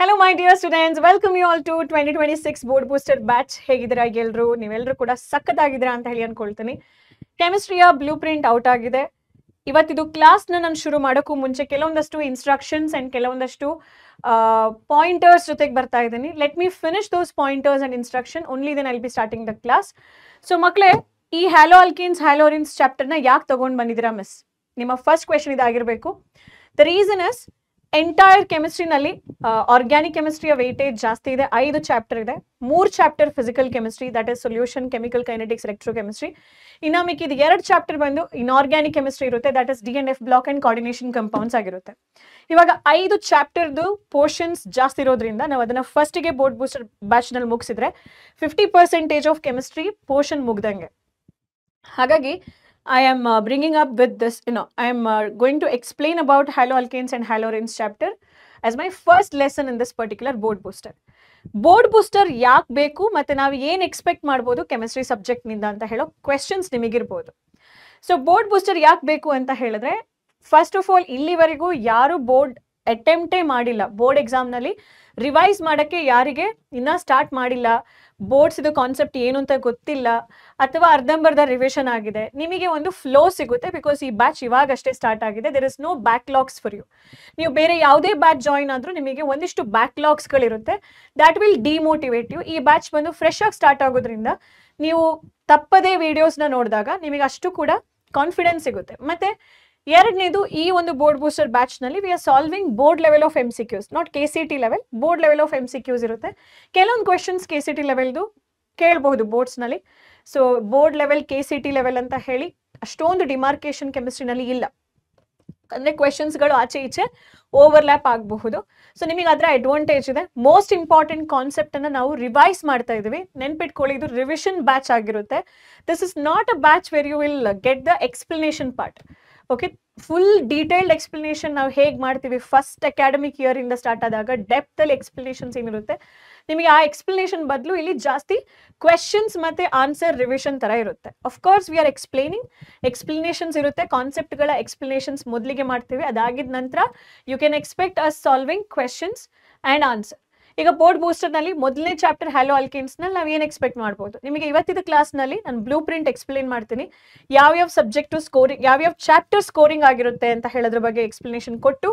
Hello my dear students, welcome you all to 2026 board booster batch. ಹೇಗಿದ್ದೀರಾ ಎಲ್ಲರೂ? ನೀವೆಲ್ಲರೂ ಕೂಡ ಸಕ್ಕತ್ತಾಗಿದ್ದೀರಾ ಅಂತ ಹೇಳಿ ಅನ್ಕೊಳ್ತೀನಿ. ಕೆಮಿಸ್ಟ್ರಿಯ ಬ್ಲೂ ಪ್ರಿಂಟ್ ಔಟ್ ಆಗಿದೆ. ಇವತ್ತಿದು ಕ್ಲಾಸ್ನ ನಾನು ಶುರು ಮಾಡೋಕ್ಕೂ ಮುಂಚೆ ಕೆಲವೊಂದಷ್ಟು ಇನ್ಸ್ಟ್ರಕ್ಷನ್ಸ್ ಅಂಡ್ ಕೆಲವೊಂದಷ್ಟು ಪಾಯಿಂಟರ್ಸ್ ಜೊತೆಗೆ ಬರ್ತಾ ಇದ್ದೀನಿ. Let me finish those pointers and instruction only then I will be starting the class. So ಮಕ್ಕಳೇ, ಈ ಹ್ಯಾಲೋ ಆಲ್ಕೀನ್ಸ್ ಹ್ಯಾಲೋರಿನ್ಸ್ ಚಾಪ್ಟರ್ನ ಯಾಕೆ ತಗೊಂಡು ಬಂದಿದ್ದೀರಾ ಮಿಸ್? ನಿಮ್ಮ ಫಸ್ಟ್ ಕ್ವೆಶನ್ ಇದಾಗಿರಬೇಕು. ದ ರೀಸನ್ ಇಸ್ ಎಂಟೈರ್ ಕೆಮಿಸ್ಟ್ರಿನಲ್ಲಿ ಆರ್ಗ್ಯಾನಿಕ್ ಕೆಮಿಸ್ಟ್ರಿಯ ವೇಟೇಜ್ ಜಾಸ್ತಿ ಇದೆ. 5 ಚಾಪ್ಟರ್ ಇದೆ. 3 chapter physical chemistry, that is solution, chemical kinetics, electrochemistry. ಇನ್ನು ಮಿಕ್ಕಿದ 2 ಚಾಪ್ಟರ್ ಬಂದು ಇನ್ಆರ್ಗ್ಯಾನಿಕ್ ಕೆಮಿಸ್ಟ್ರಿ ಇರುತ್ತೆ, that is DNF block and coordination compounds ಆಗಿರುತ್ತೆ. ಇವಾಗ 5 ಚಾಪ್ಟರ್ದು ಪೋರ್ಷನ್ಸ್ ಜಾಸ್ತಿ ಇರೋದ್ರಿಂದ ನಾವು ಅದನ್ನ ಫಸ್ಟಿಗೆ ಬೋರ್ಡ್ ಬೂಸ್ಟರ್ ಬ್ಯಾಚ್ನಲ್ಲಿ ಮುಗಿಸಿದ್ರೆ 50% ಆಫ್ ಕೆಮಿಸ್ಟ್ರಿ ಪೋರ್ಷನ್ ಮುಗ್ದಂಗೆ. ಹಾಗಾಗಿ I am bringing up with this, I am going to explain about haloalkanes and halorines chapter as my first lesson in this particular board booster. Board booster ಯಾಕೆ ಬೇಕು ಮತ್ತು ನಾವು ಏನು expect ಮಾಡ್ಬೋದು chemistry ಸಬ್ಜೆಕ್ಟ್ನಿಂದ ಅಂತ ಹೇಳೋ ಕ್ವೆಶನ್ಸ್ ನಿಮಗಿರ್ಬೋದು. ಸೊ ಬೋರ್ಡ್ ಬೂಸ್ಟರ್ ಯಾಕೆ ಬೇಕು ಅಂತ ಹೇಳಿದ್ರೆ, ಫಸ್ಟ್ ಆಫ್ ಆಲ್ ಇಲ್ಲಿವರೆಗೂ ಯಾರು ಬೋರ್ಡ್ ಅಟೆಂಪ್ಟೇ ಮಾಡಿಲ್ಲ, ಬೋರ್ಡ್ ಎಕ್ಸಾಮ್ನಲ್ಲಿ ರಿವೈಸ್ ಮಾಡೋಕ್ಕೆ ಯಾರಿಗೆ ಇನ್ನೂ ಸ್ಟಾರ್ಟ್ ಮಾಡಿಲ್ಲ, ಬೋರ್ಡ್ಸ್ ಇದು ಕಾನ್ಸೆಪ್ಟ್ ಏನು ಅಂತ ಗೊತ್ತಿಲ್ಲ, ಅಥವಾ ಅರ್ಧಂಬರ್ಧ ರಿವಿಷನ್ ಆಗಿದೆ, ನಿಮಗೆ ಒಂದು ಫ್ಲೋ ಸಿಗುತ್ತೆ. ಬಿಕಾಸ್ ಈ ಬ್ಯಾಚ್ ಇವಾಗಷ್ಟೇ ಸ್ಟಾರ್ಟ್ ಆಗಿದೆ. There is no backlogs for you. ನೀವು ಬೇರೆ ಯಾವುದೇ ಬ್ಯಾಚ್ ಜಾಯಿನ್ ಆದರೂ ನಿಮಗೆ ಒಂದಿಷ್ಟು ಬ್ಯಾಕ್ಲಾಗ್ಸ್ಗಳಿರುತ್ತೆ. That will demotivate you. ಈ ಬ್ಯಾಚ್ ಬಂದು ಫ್ರೆಶ್ ಆಗಿ ಸ್ಟಾರ್ಟ್ ಆಗೋದ್ರಿಂದ ನೀವು ತಪ್ಪದೇ ವಿಡಿಯೋಸ್ನ ನೋಡಿದಾಗ ನಿಮಗೆ ಅಷ್ಟು ಕೂಡ ಕಾನ್ಫಿಡೆನ್ಸ್ ಸಿಗುತ್ತೆ. ಮತ್ತು ಎರಡನೇದು, ಈ ಒಂದು ಬೋರ್ಡ್ ಬೂಸ್ಟರ್ ಬ್ಯಾಚ್ನಲ್ಲಿ we are solving board level of MCQs, not KCT level, board level of MCQs ಇರುತ್ತೆ. ಕೆಲವೊಂದು ಕ್ವೆಶನ್ಸ್ KCT ಲೆವೆಲ್ದು ಕೇಳಬಹುದು ಬೋರ್ಡ್ಸ್ನಲ್ಲಿ. So board level KCT level ಅಂತ ಹೇಳಿ ಅಷ್ಟೊಂದು ಡಿಮಾರ್ಕೇಶನ್ ಕೆಮಿಸ್ಟ್ರಿನಲ್ಲಿ ಇಲ್ಲ. ಅಂದರೆ ಕ್ವೆಶನ್ಸ್ಗಳು ಆಚೆ ಈಚೆ ಓವರ್ಲ್ಯಾಪ್ ಆಗಬಹುದು. ಸೊ ನಿಮಗೆ ಅದರ ಅಡ್ವಾಂಟೇಜ್ ಇದೆ. ಮೋಸ್ಟ್ ಇಂಪಾರ್ಟೆಂಟ್ ಕಾನ್ಸೆಪ್ಟನ್ನು ನಾವು ರಿವೈಸ್ ಮಾಡ್ತಾ ಇದ್ದೀವಿ. ನೆನ್ಪಿಟ್ಕೊಳ್ಳಿ, ಇದು ರಿವಿಷನ್ ಬ್ಯಾಚ್ ಆಗಿರುತ್ತೆ. This is not a batch where you will get the explanation part. Okay, full detailed explanation ನಾವು ಹೇಗೆ ಮಾಡ್ತೀವಿ ಫಸ್ಟ್ ಅಕಾಡೆಮಿಕ್ ಇಯರ್ ಇಂದ ಸ್ಟಾರ್ಟ್ ಆದಾಗ ಡೆಪ್ತಲ್ಲಿ ಎಕ್ಸ್ಪ್ಲನೇಷನ್ಸ್ ಏನಿರುತ್ತೆ, ನಿಮಗೆ ಆ ಎಕ್ಸ್ಪ್ಲನೇಷನ್ ಬದಲು ಇಲ್ಲಿ ಜಾಸ್ತಿ ಕ್ವೆಶನ್ಸ್ ಮತ್ತು ಆನ್ಸರ್ ರಿವಿಷನ್ ಥರ ಇರುತ್ತೆ. ಅಫ್ಕೋರ್ಸ್ ವಿ ಆರ್ ಎಕ್ಸ್ಪ್ಲನೇಷನ್ಸ್ ಇರುತ್ತೆ, ಕಾನ್ಸೆಪ್ಟ್ಗಳ ಎಕ್ಸ್ಪ್ಲನೇಷನ್ಸ್ ಮೊದಲಿಗೆ ಮಾಡ್ತೀವಿ. ಅದಾಗಿದ ನಂತರ you can expect us solving questions and answer. ಈಗ ಬೋರ್ಡ್ ಬೂಸ್ಟರ್ನಲ್ಲಿ ಮೊದಲನೇ ಚಾಪ್ಟರ್ ಹ್ಯಾಲೋ ಆಲ್ಕೇನ್ಸ್ನಲ್ಲಿ ನಾವು ಏನು ಎಕ್ಸ್ಪೆಕ್ಟ್ ಮಾಡ್ಬೋದು? ನಿಮಗೆ ಇವತ್ತಿನ ಕ್ಲಾಸ್ನಲ್ಲಿ ನಾನು ಬ್ಲೂ ಪ್ರಿಂಟ್ ಎಕ್ಸ್ಪ್ಲೇನ್ ಮಾಡ್ತೀನಿ. ಯಾವ್ಯಾವ ಸಬ್ಜೆಕ್ಟು ಸ್ಕೋರಿಂಗ್, ಯಾವ್ಯಾವ ಚಾಪ್ಟರ್ ಸ್ಕೋರಿಂಗ್ ಆಗಿರುತ್ತೆ ಅಂತ ಹೇಳೋದ್ರ ಬಗ್ಗೆ ಎಕ್ಸ್ಪ್ಲನೇಷನ್ ಕೊಟ್ಟು,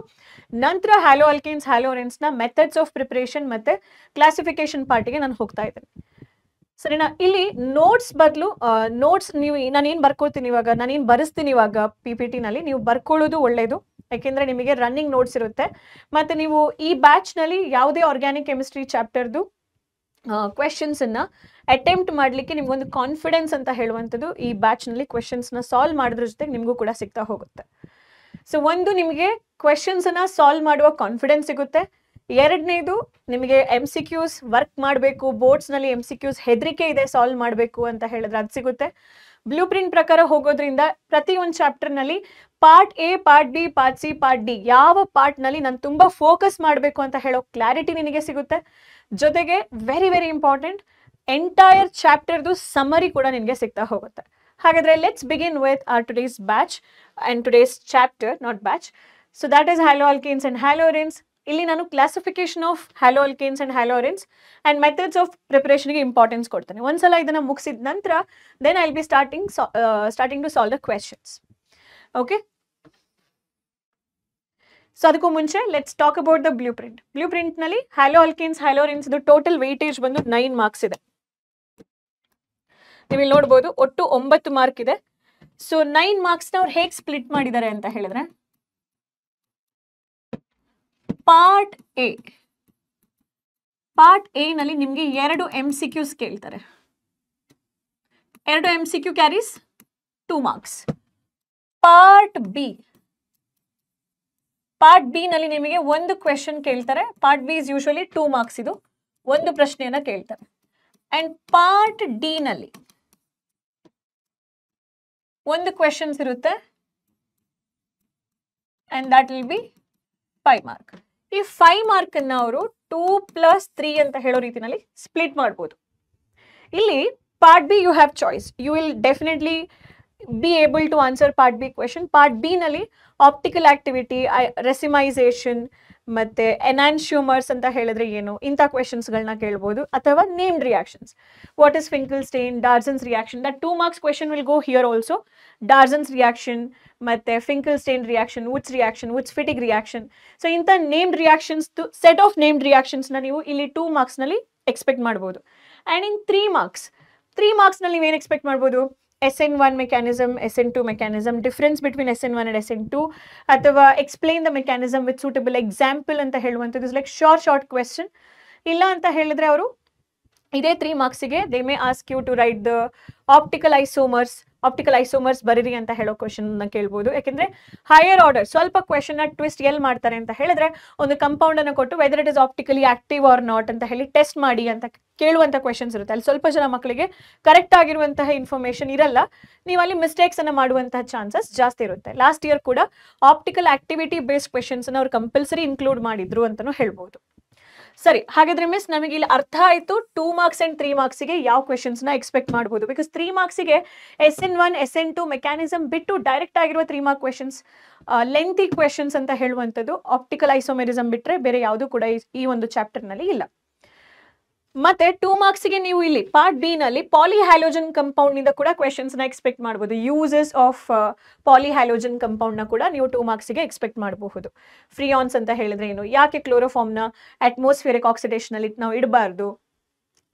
ನಂತರ ಹ್ಯಾಲೋ ಆಲ್ಕೇನ್ಸ್ ಹ್ಯಾಲೋರೆನ್ಸ್ನ ಮೆಥಡ್ಸ್ ಆಫ್ ಪ್ರಿಪರೇಷನ್ ಮತ್ತು ಕ್ಲಾಸಿಫಿಕೇಶನ್ ಪಾರ್ಟಿಗೆ ನಾನು ಹೋಗ್ತಾ ಇದ್ದೀನಿ. ಸರಿನಾ? ಇಲ್ಲಿ ನೋಟ್ಸ್ ಬದಲು ನೀವು ನಾನೇನು ಬರ್ಕೊಳ್ತೀನಿ ಇವಾಗ, ನಾನೇನು ಬರೆಸ್ತೀನಿ ಇವಾಗ PPTನಲ್ಲಿ, ನೀವು ಬರ್ಕೊಳ್ಳೋದು ಒಳ್ಳೆಯದು. ಯಾಕೆಂದರೆ ನಿಮಗೆ ರನ್ನಿಂಗ್ ನೋಟ್ಸ್ ಇರುತ್ತೆ. ಮತ್ತು ನೀವು ಈ ಬ್ಯಾಚ್ನಲ್ಲಿ ಯಾವುದೇ ಆರ್ಗ್ಯಾನಿಕ್ ಕೆಮಿಸ್ಟ್ರಿ ಚಾಪ್ಟರ್ದು ಕ್ವೆಶನ್ಸನ್ನು ಅಟೆಂಪ್ಟ್ ಮಾಡಲಿಕ್ಕೆ ನಿಮಗೊಂದು ಕಾನ್ಫಿಡೆನ್ಸ್ ಅಂತ ಹೇಳುವಂಥದ್ದು ಈ ಬ್ಯಾಚ್ನಲ್ಲಿ ಕ್ವೆಶನ್ಸ್ನ ಸಾಲ್ವ್ ಮಾಡೋದ್ರ ಜೊತೆಗೆ ನಿಮಗೂ ಕೂಡ ಸಿಗ್ತಾ ಹೋಗುತ್ತೆ. ಸೊ ಒಂದು, ನಿಮಗೆ ಕ್ವೆಶನ್ಸನ್ನು ಸಾಲ್ವ್ ಮಾಡುವ ಕಾನ್ಫಿಡೆನ್ಸ್ ಸಿಗುತ್ತೆ. ಎರಡನೇದು, ನಿಮಗೆ MCQs ವರ್ಕ್ ಮಾಡಬೇಕು, ಬೋರ್ಡ್ಸ್ನಲ್ಲಿ MCQs ಹೆದರಿಕೆ ಇದೆ ಸಾಲ್ವ್ ಮಾಡಬೇಕು ಅಂತ ಹೇಳಿದ್ರೆ ಅದು ಸಿಗುತ್ತೆ. ಬ್ಲೂ ಪ್ರಿಂಟ್ ಪ್ರಕಾರ ಹೋಗೋದ್ರಿಂದ ಪ್ರತಿಯೊಂದು ಚಾಪ್ಟರ್ನಲ್ಲಿ part A, part B, part C, part D ಯಾವ ಪಾರ್ಟ್ನಲ್ಲಿ ನಾನು ತುಂಬ ಫೋಕಸ್ ಮಾಡಬೇಕು ಅಂತ ಹೇಳೋ ಕ್ಲಾರಿಟಿ ನಿನಗೆ ಸಿಗುತ್ತೆ. ಜೊತೆಗೆ ವೆರಿ ವೆರಿ ಇಂಪಾರ್ಟೆಂಟ್, ಎಂಟೈರ್ ಚಾಪ್ಟರ್ದು ಸಮರಿ ಕೂಡ ನಿನಗೆ ಸಿಗ್ತಾ ಹೋಗುತ್ತೆ. ಹಾಗಾದರೆ let's begin with our today's batch and today's chapter, not batch. So that is haloalkanes and haloarenes. ಇಲ್ಲಿ ನಾನು classification of haloalkanes and haloarenes and methods of ಪ್ರಿಪರೇಷನ್ಗೆ importance ಕೊಡ್ತೇನೆ. ಒಂದ್ಸಲ ಇದನ್ನು ಮುಗಿಸಿದ ನಂತರ then I will be starting to solve the questions. Okay, so ಅದಕ್ಕೂ ಮುಂಚೆ let's talk about the blue print. Blue ಪ್ರಿಂಟ್ನಲ್ಲಿ haloalkanes haloarenes total weightage ಬಂದು 9 ಮಾರ್ಕ್ಸ್ ಇದೆ. ನೀವು ಇಲ್ಲಿ ನೋಡ್ಬೋದು, ಒಟ್ಟು 9 ಮಾರ್ಕ್ ಇದೆ. ಸೊ 9 ಮಾರ್ಕ್ಸ್ನ ಅವ್ರು ಹೇಗೆ ಸ್ಪ್ಲಿಟ್ ಮಾಡಿದ್ದಾರೆ ಅಂತ ಹೇಳಿದ್ರೆ, ಪಾರ್ಟ್ ಎ ನಲ್ಲಿ ನಿಮಗೆ 2 MCQs ಕೇಳ್ತಾರೆ. 2 MCQ carries 2 marks. Part B ನಲ್ಲಿ ನಿಮಗೆ ಒಂದು ಕ್ವೆಶನ್ ಕೇಳ್ತಾರೆ. Part B is usually 2 marks, ಇದು ಒಂದು ಪ್ರಶ್ನೆಯನ್ನ ಕೇಳ್ತಾರೆ. ಅಂಡ್ ಪಾರ್ಟ್ ಡಿ ನಲ್ಲಿ ಒಂದು ಕ್ವೆಶನ್ಸ್ ಇರುತ್ತೆ and that will be 5 mark. ಈ 5 ಮಾರ್ಕ್ ಅನ್ನ ಅವರು 2+3 ಅಂತ ಹೇಳೋ ರೀತಿನಲ್ಲಿ ಸ್ಪ್ಲಿಟ್ ಮಾಡ್ಬೋದು. ಇಲ್ಲಿ part B you have choice, you will definitely be able to answer part B question. Part B ನಲ್ಲಿ ಆಪ್ಟಿಕಲ್ ಆಕ್ಟಿವಿಟಿ, ರೆಸಿಮೈಸೇಷನ್ ಮತ್ತೆ ಎನಾನ್ಶಿಯೋಮರ್ಸ್ ಅಂತ ಹೇಳಿದ್ರೆ ಏನು, ಇಂಥ ಕ್ವೆಶನ್ಸ್ಗಳನ್ನ ಕೇಳ್ಬೋದು. ಅಥವಾ named reactions, what is Finkelstein, Darzens reaction, that 2 marks question will go here also. Darzens reaction ಮತ್ತೆ Finkelstein reaction, Wurtz reaction, Wurtz Fittig reaction. So ಇಂಥ named reactions, set of named ರಿಯಾಕ್ಷನ್ಸ್ನ ನೀವು ಇಲ್ಲಿ 2 marks ನಲ್ಲಿ ಎಕ್ಸ್ಪೆಕ್ಟ್ ಮಾಡ್ಬೋದು. And in 3 marks ನಲ್ಲಿ ನೀವೇನು expect ಮಾಡ್ಬೋದು, SN1 mechanism, SN2 mechanism, difference between SN1 and SN2, ಅಥವಾ explain the mechanism with suitable example ಅಂತ ಹೇಳುವಂಥದ್ದು. Is like short question. ಇಲ್ಲ ಅಂತ ಹೇಳಿದ್ರೆ ಅವರು ಇದೇ 3 marksಗೆ they may ask you to write the optical isomers ಬರೀರಿ ಅಂತ ಹೇಳೋ ಕ್ವೆಶನ್ ಕೇಳ್ಬೋದು. ಯಾಕೆಂದ್ರೆ ಹೈಯರ್ ಆರ್ಡರ್ ಸ್ವಲ್ಪ ಕ್ವೆಶನ್ ಟ್ವಿಸ್ಟ್ ಎಲ್ಲಿ ಮಾಡ್ತಾರೆ ಅಂತ ಹೇಳಿದ್ರೆ, ಒಂದು ಕಂಪೌಂಡ್ ಅನ್ನು ಕೊಟ್ಟು whether it is optically active or not ಅಂತ ಹೇಳಿ ಟೆಸ್ಟ್ ಮಾಡಿ ಅಂತ ಕೇಳುವಂಥ ಕ್ವೆಶನ್ಸ್ ಇರುತ್ತೆ. ಅಲ್ಲಿ ಸ್ವಲ್ಪ ಜನ ಮಕ್ಕಳಿಗೆ ಕರೆಕ್ಟ್ ಆಗಿರುವಂತಹ ಇನ್ಫಾರ್ಮೇಶನ್ ಇರಲ್ಲ, ನೀವು ಅಲ್ಲಿ ಮಿಸ್ಟೇಕ್ಸ್ ಅನ್ನು ಮಾಡುವಂತಹ ಚಾನ್ಸಸ್ ಜಾಸ್ತಿ ಇರುತ್ತೆ. ಲಾಸ್ಟ್ ಇಯರ್ ಕೂಡ ಆಪ್ಟಿಕಲ್ ಆಕ್ಟಿವಿಟಿ ಬೇಸ್ಡ್ ಕ್ವೆಶನ್ಸ್ ಅನ್ನು ಅವ್ರು ಕಂಪಲ್ಸರಿ ಇನ್ಕ್ಲೂಡ್ ಮಾಡಿದ್ರು ಅಂತಾನು ಹೇಳ್ಬೋದು. ಸರಿ, ಹಾಗಾದ್ರೆ ಮಿಸ್ ನಮಗೆ ಇಲ್ಲಿ ಅರ್ಥ ಆಯ್ತು 2 marks and 3 marksಗೆ ಯಾವ ಕ್ವೆಶನ್ಸ್ ನ ಎಕ್ಸ್ಪೆಕ್ಟ್ ಮಾಡಬಹುದು. ಬಿಕಾಸ್ 3 marksಗೆ SN1 SN2 ಮೆಕ್ಯಾನಿಸಮ್ ಬಿಟ್ಟು ಡೈರೆಕ್ಟ್ ಆಗಿರುವ 3 mark ಕ್ವೆಶನ್ಸ್, ಲೆಂತಿ ಕ್ವೆಶನ್ಸ್ ಅಂತ ಹೇಳುವಂಥದ್ದು ಆಪ್ಟಿಕಲ್ ಐಸೋಮೆರಿಸಮ್ ಬಿಟ್ರೆ ಬೇರೆ ಯಾವುದು ಕೂಡ ಈ ಒಂದು ಚಾಪ್ಟರ್ ನಲ್ಲಿ ಇಲ್ಲ. ಮತ್ತೆ 2 marksಗೆ ನೀವು ಇಲ್ಲಿ ಪಾರ್ಟ್ ಬಿ ನಲ್ಲಿ ಪಾಲಿಹ್ಯಾಲೋಜನ್ ಕಂಪೌಂಡ್ ನಿಂದ ಕೂಡ ಕ್ವೆಶನ್ಸ್ ನ ಎಕ್ಸ್ಪೆಕ್ಟ್ ಮಾಡಬಹುದು. ಯೂಸಸ್ ಆಫ್ ಪಾಲಿಹ್ಯಾಲೋಜನ್ ಕಂಪೌಂಡ್ ನ ಕೂಡ ನೀವು 2 marksಗೆ ಎಕ್ಸ್ಪೆಕ್ಟ್ ಮಾಡಬಹುದು. ಫ್ರೀಯಾನ್ಸ್ ಅಂತ ಹೇಳಿದ್ರೆ ಏನು, ಯಾಕೆ ಕ್ಲೋರೋಫಾರ್ಮ್ ನ ಅಟ್ಮಾಸ್ಫಿಯರಿಕ್ ಆಕ್ಸಿಡೇಷನ್ ಅಲ್ಲಿ ನಾವು ಇಡಬಾರ್ದು,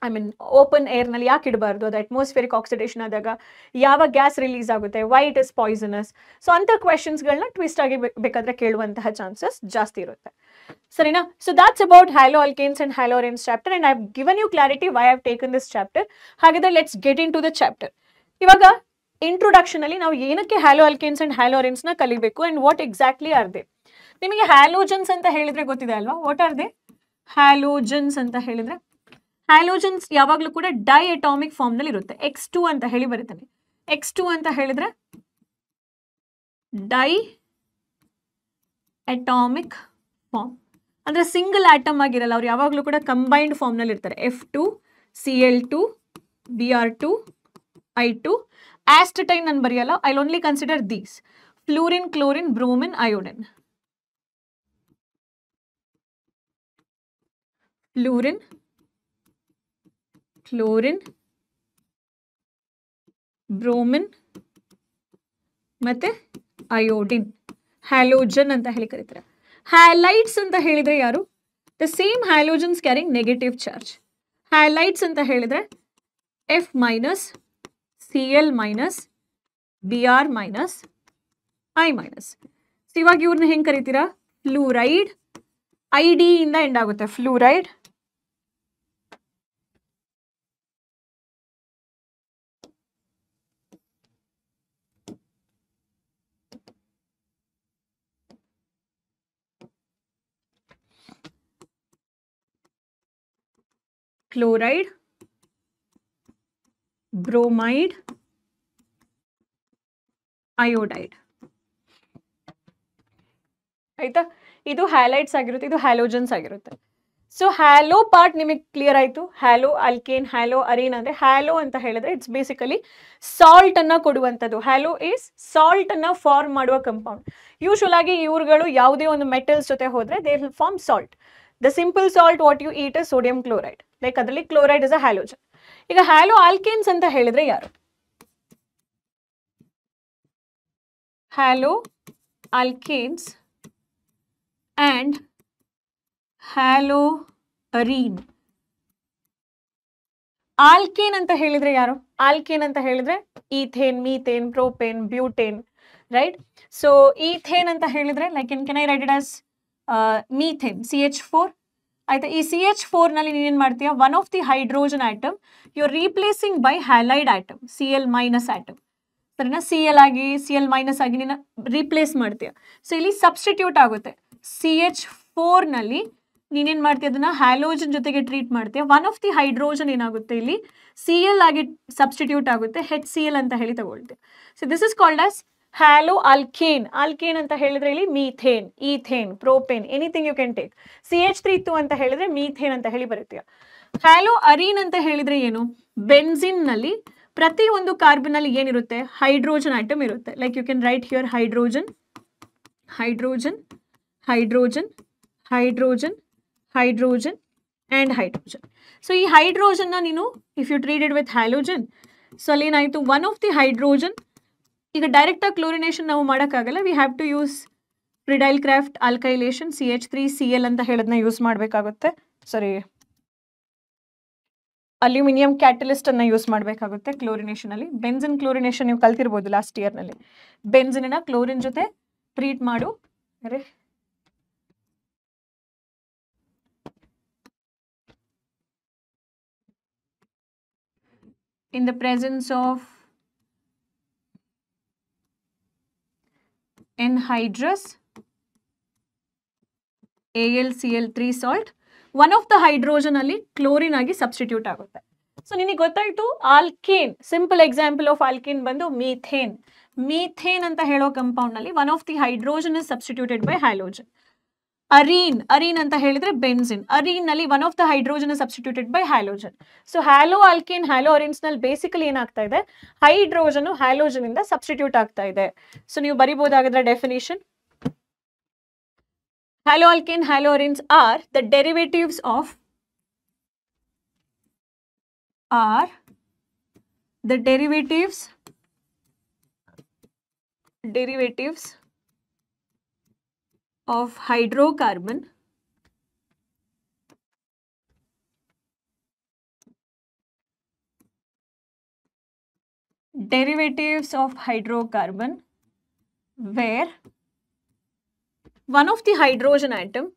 ಐ ಮೀನ್ ಓಪನ್ ಏರ್ ನಲ್ಲಿ ಯಾಕೆ ಇಡಬಾರ್ದು, ಅದು ಅಟ್ಮಾಸ್ಫಿಯರಿಕ್ ಆಕ್ಸಿಡೇಷನ್ ಆದಾಗ ಯಾವ ಗ್ಯಾಸ್ ರಿಲೀಸ್ ಆಗುತ್ತೆ, why it is poisonous. So ಅಂತ ಕ್ವೆಶನ್ಸ್ಗಳನ್ನ ಟ್ವಿಸ್ಟ್ ಆಗಿ ಬೇಕಾದ್ರೆ ಕೇಳುವಂತಹ ಚಾನ್ಸಸ್ ಜಾಸ್ತಿ ಇರುತ್ತೆ. ಸರಿನಾ? So that's about haloalkanes and haloarenes chapter, and I have given you clarity why I have taken this chapter. ಹಾಗಾದ್ರೆ let's get into the chapter. ಇವಾಗ introduction ಅಲ್ಲಿ ನಾವು ಏನಕ್ಕೆ haloalkanes and haloarenes ನ ಕಲಿಬೇಕು and what exactly are they. ನಿಮಗೆ halogens ಅಂತ ಹೇಳಿದ್ರೆ ಗೊತ್ತಿದೆ ಅಲ್ವಾ, ವಾಟ್ ಆರ್ ದೇ? ಹ್ಯಾಲೋಜನ್ಸ್ ಅಂತ ಹೇಳಿದ್ರೆ, ಹ್ಯಾಲೋಜನ್ಸ್ ಯಾವಾಗಲೂ ಕೂಡ ಡೈ ಅಟಾಮಿಕ್ ಫಾರ್ಮ್ ನಲ್ಲಿ ಇರುತ್ತೆ. X2 ಅಂತ ಹೇಳಿ ಬರುತ್ತಾನೆ. X2 ಅಂತ ಹೇಳಿದ್ರೆ ಡೈ ಅಟಾಮಿಕ್ ಫಾರ್ಮ್, ಅಂದ್ರೆ ಸಿಂಗಲ್ ಆಟಮ್ ಆಗಿರಲ್ಲ, ಅವ್ರು ಯಾವಾಗಲೂ ಕೂಡ ಕಂಬೈನ್ಡ್ ಫಾರ್ಮ್ ನಲ್ಲಿ ಇರ್ತಾರೆ. F2 Cl2 Br2 I2. Astatine ನಾನು ಬರೆಯಲ್ಲ, I only consider these: fluorine, chlorine, bromine, iodine. Fluorine, chlorine, bromine ಮತ್ತೆ ಅಯೋಡಿನ್ ಹ್ಯಾಲೋಜನ್ ಅಂತ ಹೇಳಿ ಕರೀತಾರೆ. ಹ್ಯಾಲೈಡ್ಸ್ ಅಂತ ಹೇಳಿದ್ರೆ ಯಾರು? The same halogens carrying negative charge. Halides ಅಂತ ಹೇಳಿದ್ರೆ F minus, Cl minus, Br minus, I minus. ಇವಾಗ ಇವ್ರನ್ನ ಹೆಂಗೆ ಕರಿತೀರಾ? ಫ್ಲೂರೈಡ್, ID ಇಂದ ಎಂಡ್ ಆಗುತ್ತೆ. Fluoride, chloride, bromide, iodide. ಆಯ್ತಾ? ಇದು ಹ್ಯಾಲೈಡ್ಸ್ ಆಗಿರುತ್ತೆ, ಇದು ಹ್ಯಾಲೋಜನ್ಸ್ ಆಗಿರುತ್ತೆ. ಸೊ ಹ್ಯಾಲೋ ಪಾರ್ಟ್ ನಿಮಗೆ ಕ್ಲಿಯರ್ ಆಯ್ತು. ಹ್ಯಾಲೋ ಅಲ್ಕೇನ್, ಹ್ಯಾಲೋ ಅರೇನ್ ಅಂದ್ರೆ, ಹ್ಯಾಲೋ ಅಂತ ಹೇಳಿದ್ರೆ ಇಟ್ಸ್ ಬೇಸಿಕಲಿ ಸಾಲ್ಟ್ ಅನ್ನ ಕೊಡುವಂಥದ್ದು. ಹ್ಯಾಲೋ ಈಸ್ ಸಾಲ್ಟ್ ಅನ್ನ ಫಾರ್ಮ್ ಮಾಡುವ ಕಂಪೌಂಡ್. ಯೂಶುವಲ್ ಆಗಿ ಇವ್ರುಗಳು ಯಾವುದೇ ಒಂದು ಮೆಟಲ್ಸ್ ಜೊತೆ ಹೋದ್ರೆ they will form salt. The simple salt what you eat is sodium chloride. Like ಅದರಲ್ಲಿ ಕ್ಲೋರೈಡ್ ಇಸ್ ಅ ಹ್ಯಾಲೋಜನ್. ಈಗ ಹ್ಯಾಲೋ ಆಲ್ಕೇನ್ಸ್ ಅಂತ ಹೇಳಿದ್ರೆ ಯಾರು? Haloalkanes and haloarene. Alkane ಅಂತ ಹೇಳಿದ್ರೆ ಯಾರು? ಆಲ್ಕೇನ್ ಅಂತ ಹೇಳಿದ್ರೆ ethane, methane, propane, butane, right? So ethane ಅಂತ ಹೇಳಿದ್ರೆ like can I write it as methane, CH4. ಆಯ್ತಾ? ಈ CH4 ನಲ್ಲಿ ನೀನೇನ್ ಮಾಡ್ತೀಯಾ? One of the hydrogen atom you are replacing by halide atom, Cl minus atom. ಸರಿನಾ? Cl ಆಗಿ Cl minus ಆಗಿ ನೀನು ರೀಪ್ಲೇಸ್ ಮಾಡ್ತೀಯ. ಸೊ ಇಲ್ಲಿ ಸಬ್ಸ್ಟಿಟ್ಯೂಟ್ ಆಗುತ್ತೆ. CH4 ನಲ್ಲಿ ನೀನೇನ್ ಮಾಡ್ತೀಯ? ಅದನ್ನ ಹ್ಯಾಲೋಜನ್ ಜೊತೆಗೆ ಟ್ರೀಟ್ ಮಾಡ್ತೀಯ. ಒನ್ ಆಫ್ ದಿ ಹೈಡ್ರೋಜನ್ ಏನಾಗುತ್ತೆ ಇಲ್ಲಿ Cl ಆಗಿ ಸಬ್ಸ್ಟಿಟ್ಯೂಟ್ ಆಗುತ್ತೆ, HCl ಅಂತ ಹೇಳಿ ತಗೊಳ್ತೀಯ. So this is called as haloalkane. Alkane ಅಂತ ಹೇಳಿದ್ರೆ ಇಲ್ಲಿ methane, ethane, propane, anything you can take. CH3 ಇತ್ತು ಅಂತ ಹೇಳಿದ್ರೆ ಮೀಥೇನ್ ಅಂತ ಹೇಳಿ ಬರುತ್ತೆ. ಹ್ಯಾಲೋ ಅರೀನ್ ಅಂತ ಹೇಳಿದ್ರೆ ಏನು? ಬೆನ್ಸಿನ್ ನಲ್ಲಿ ಪ್ರತಿ ಒಂದು ಕಾರ್ಬನ್ ಅಲ್ಲಿ ಏನಿರುತ್ತೆ? ಹೈಡ್ರೋಜನ್ ಆಟಮ್ ಇರುತ್ತೆ. Like you can write here hydrogen, hydrogen, hydrogen, hydrogen, hydrogen and hydrogen. So ಈ hydrogen ನ ನೀನು if you treat it with halogen, so ಅಲ್ಲಿ ಏನಾಯಿತು one of the hydrogen ಈಗ ಡೈರೆಕ್ಟ್ ಆಗಿ ಕ್ಲೋರಿನೇಷನ್ ನಾವು ಮಾಡೋಕ್ಕಾಗಲ್ಲ, we have to use Friedel Crafts alkylation CH3Cl ಅಂತ ಹೇಳೋದನ್ನ ಯೂಸ್ ಮಾಡಬೇಕಾಗುತ್ತೆ. ಸಾರಿ, ಅಲ್ಯೂಮಿನಿಯಂ ಕ್ಯಾಟಲಿಸ್ಟ್ ಅನ್ನ ಯೂಸ್ ಮಾಡಬೇಕಾಗುತ್ತೆ ಕ್ಲೋರಿನೇಷನ್ ಅಲ್ಲಿ. ಬೆನ್ಸಿನ್ ಕ್ಲೋರಿನೇಷನ್ ನೀವು ಕಲ್ತಿರ್ಬೋದು ಲಾಸ್ಟ್ ಇಯರ್ ನಲ್ಲಿ. ಬೆನ್ಸಿನ್ ಕ್ಲೋರಿನ್ ಜೊತೆ ಟ್ರೀಟ್ ಮಾಡು in the presence of anhydrous AlCl3 salt, one of the hydrogen ಅಲ್ಲಿ ಕ್ಲೋರಿನ್ ಆಗಿ ಸಬ್ಸ್ಟಿಟ್ಯೂಟ್ ಆಗುತ್ತೆ. ಸೊ ನಿನಗೆ ಗೊತ್ತಾಯ್ತು alkane. Simple example of alkane ಬಂದು ಮೀಥೇನ್. ಮೀಥೇನ್ ಅಂತ ಹೇಳೋ ಕಂಪೌಂಡ್ ನಲ್ಲಿ one of the hydrogen is substituted by halogen. Arene, arene ಅಂತ ಹೇಳಿದ್ರೆ ಬೆನ್ಸಿನ್. ಅರೀನ್ ನಲ್ಲಿ one of the hydrogen is substituted by halogen. So halo alkane, halo arenes ನಲ್ಲಿ basically ಏನಾಗ್ತಾ ಇದೆ, ಹೈಡ್ರೋಜನ್ ಹ್ಯಾಲೋಜನ್ ಇಂದ ಸಬ್ಸ್ಟಿಟ್ಯೂಟ್ ಆಗ್ತಾ ಇದೆ. ಸೊ ನೀವು ಬರಿಬಹುದಾಗಿದ್ರೆ definition, haloalkane, haloarenes are the derivatives of hydrocarbon where one of the hydrogen atoms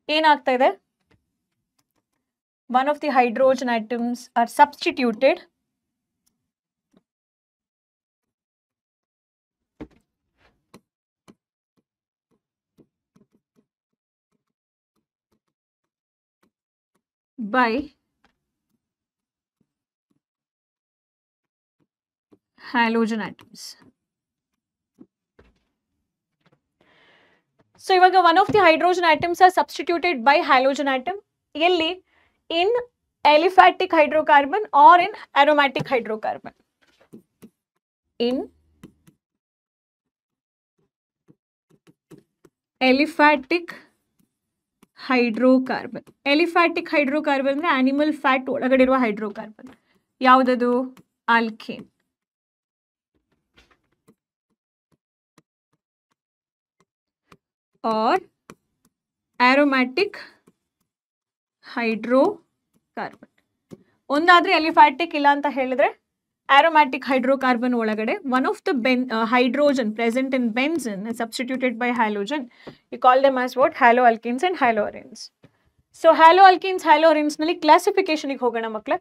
ಏನಾಗ್ತಾ ಇದೆ, one of the hydrogen atoms are substituted by halogen atoms. So ivaga one of the hydrogen atoms are substituted by halogen atom elli, in aliphatic hydrocarbon or in aromatic hydrocarbon. In aliphatic hydrocarbon. Aliphatic hydrocarbon ಅಂದ್ರೆ animal fat ಒಳಗಡೆ ಇರುವ hydrocarbon. ಯಾವುದದು? Alkane. Or aromatic hydrocarbon. ಒಂದಾದ್ರೆ aliphatic, ಇಲ್ಲ ಅಂತ ಹೇಳಿದ್ರೆ aromatic hydrocarbon ಒಳಗಡೆ one of the hydrogen present in benzene is substituted by halogen. We call them as what? Haloalkenes and haloarenes. So haloalkenes, haloarenes ನಲ್ಲಿ classification ಗೆ ಹೋಗೋಣ ಮಕ್ಕಳೇ.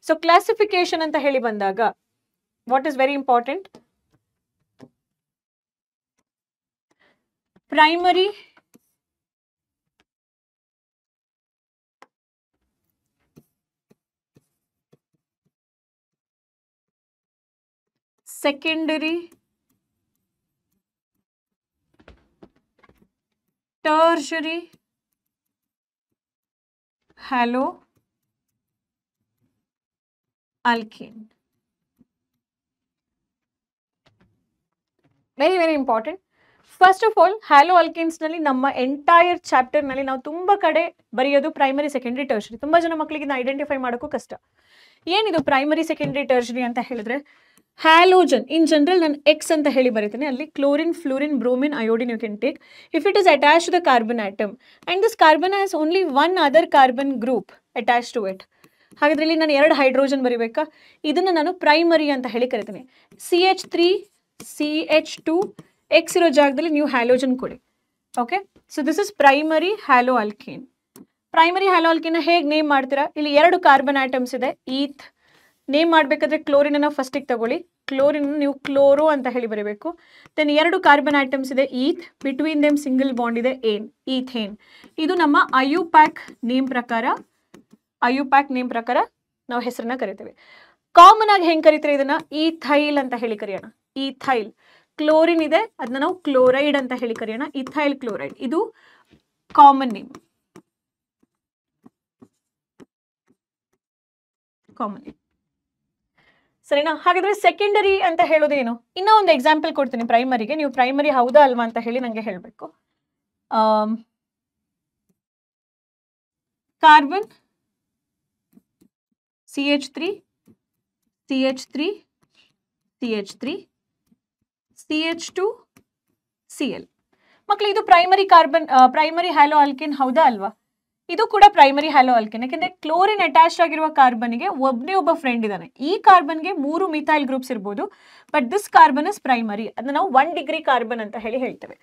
So classification ಅಂತ ಹೇಳಿ ಬಂದಾಗ what is very important? Primary, secondary, tertiary haloalkane. Very very important. First of all, haloalkanes ನಲ್ಲಿ ನಮ್ಮ entire chapter ನಲ್ಲಿ ನಾವು ತುಂಬಾ ಕಡೆ ಬರೆಯೋದು ಪ್ರೈಮರಿ, ಸೆಕೆಂಡರಿ, ಟರ್ಷರಿ. ತುಂಬಾ ಜನ ಮಕ್ಕಳಿಗೆ ಐಡೆಂಟಿಫೈ ಮಾಡೋಕ್ಕೂ ಕಷ್ಟ. ಏನಿದು ಪ್ರೈಮರಿ, ಸೆಕೆಂಡರಿ, ಟರ್ಷರಿ ಅಂತ ಹೇಳಿದ್ರೆ, ಹ್ಯಾಲೋಜನ್ ಇನ್ ಜನರಲ್ ನಾನು ಎಕ್ಸ್ ಅಂತ ಹೇಳಿ ಬರೀತೀನಿ. ಅಲ್ಲಿ chlorine, fluorine, bromine, iodine you can take if it is attach to the carbon atom and this carbon has only one other carbon group attach to it. ಹಾಗಾದ್ರೆ ಇಲ್ಲಿ ನಾನು 2 hydrogen ಬರೀಬೇಕಾ? ಇದನ್ನು ನಾನು ಪ್ರೈಮರಿ ಅಂತ ಹೇಳಿ ಕರಿತೀನಿ. CH3 CH2 ಎಕ್ಸ್ ಇರೋ ಜಾಗದಲ್ಲಿ ನೀವು ಹ್ಯಾಲೋಜನ್ ಕೊಡಿ. Okay, so this is primary haloalkane. Primary haloalkane ಹೇಗೆ ನೇಮ್ ಮಾಡ್ತೀರಾ? ಇಲ್ಲಿ 2 ಕಾರ್ಬನ್ ಆಟಮ್ಸ್ ಇದೆ. ಈಥ್ ನೇಮ್ ಮಾಡಬೇಕಾದ್ರೆ ಕ್ಲೋರಿನ್ ಅನ್ನು ಫಸ್ಟಿಗೆ ತಗೊಳ್ಳಿ. ಕ್ಲೋರಿನ್ ನೀವು ಕ್ಲೋರೋ ಅಂತ ಹೇಳಿ ಬರೀಬೇಕು. ದೆನ್ 2 ಕಾರ್ಬನ್ ಆಟಮ್ಸ್ ಇದೆ ಈಥ್, ಬಿಟ್ವೀನ್ ದೆಮ್ ಸಿಂಗಲ್ ಬಾಂಡ್ ಇದೆ ಏನ್, ಈಥೇನ್. ಇದು ನಮ್ಮ ಐಯುಪ್ಯಾಕ್ ನೇಮ್ ಪ್ರಕಾರ ನಾವು ಹೆಸರನ್ನ ಕರಿತೀವಿ. ಕಾಮನ್ ಆಗಿ ಹೆಂಗೆ ಕರಿತೀವಿ ಇದನ್ನ? ಈಥೈಲ್ ಅಂತ ಹೇಳಿ ಕರೆಯೋಣ. ಈಥೈಲ್. ಕ್ಲೋರಿನ್ ಇದೆ, ಅದನ್ನ ನಾವು ಕ್ಲೋರೈಡ್ ಅಂತ ಹೇಳಿ ಕರೆಯೋಣ. ಇಥೈಲ್ ಕ್ಲೋರೈಡ್ ಇದು ಕಾಮನ್ ನೇಮ್. ಕಾಮನ್. ಸರಿನಾ? ಹಾಗಾದ್ರೆ ಸೆಕೆಂಡರಿ ಅಂತ ಹೇಳೋದೇನು? ಇನ್ನೂ ಒಂದು ಎಕ್ಸಾಂಪಲ್ ಕೊಡ್ತೀನಿ ಪ್ರೈಮರಿಗೆ, ನೀವು ಪ್ರೈಮರಿ ಹೌದಾ ಅಲ್ವಾ ಅಂತ ಹೇಳಿ ನಂಗೆ ಹೇಳಬೇಕು. Carbon CH3 CH3 CH3 CH2 Cl. ಮಕ್ಕಳು ಇದು primary carbon primary hello alkane ಹೌದಾ ಅಲ್ವಾ? ಇದು ಕೂಡ ಪ್ರೈಮರಿ ಹ್ಯಾಲೋ ಆಲ್ಕೇನ್. ಯಾಕಂದ್ರೆ ಕ್ಲೋರಿನ್ ಅಟ್ಯಾಚ್ ಆಗಿರುವ ಕಾರ್ಬನ್ಗೆ ಒಬ್ಬನೇ ಒಬ್ಬ ಫ್ರೆಂಡ್ ಇದ್ದಾನೆ. ಈ ಕಾರ್ಬನ್ಗೆ 3 ಮಿಥೈಲ್ ಗ್ರೂಪ್ಸ್ ಇರ್ಬೋದು, but this carbon is primary. ಅದನ್ನ ನಾವು 1 ಡಿಗ್ರಿ ಕಾರ್ಬನ್ ಅಂತ ಹೇಳಿ ಹೇಳ್ತೇವೆ.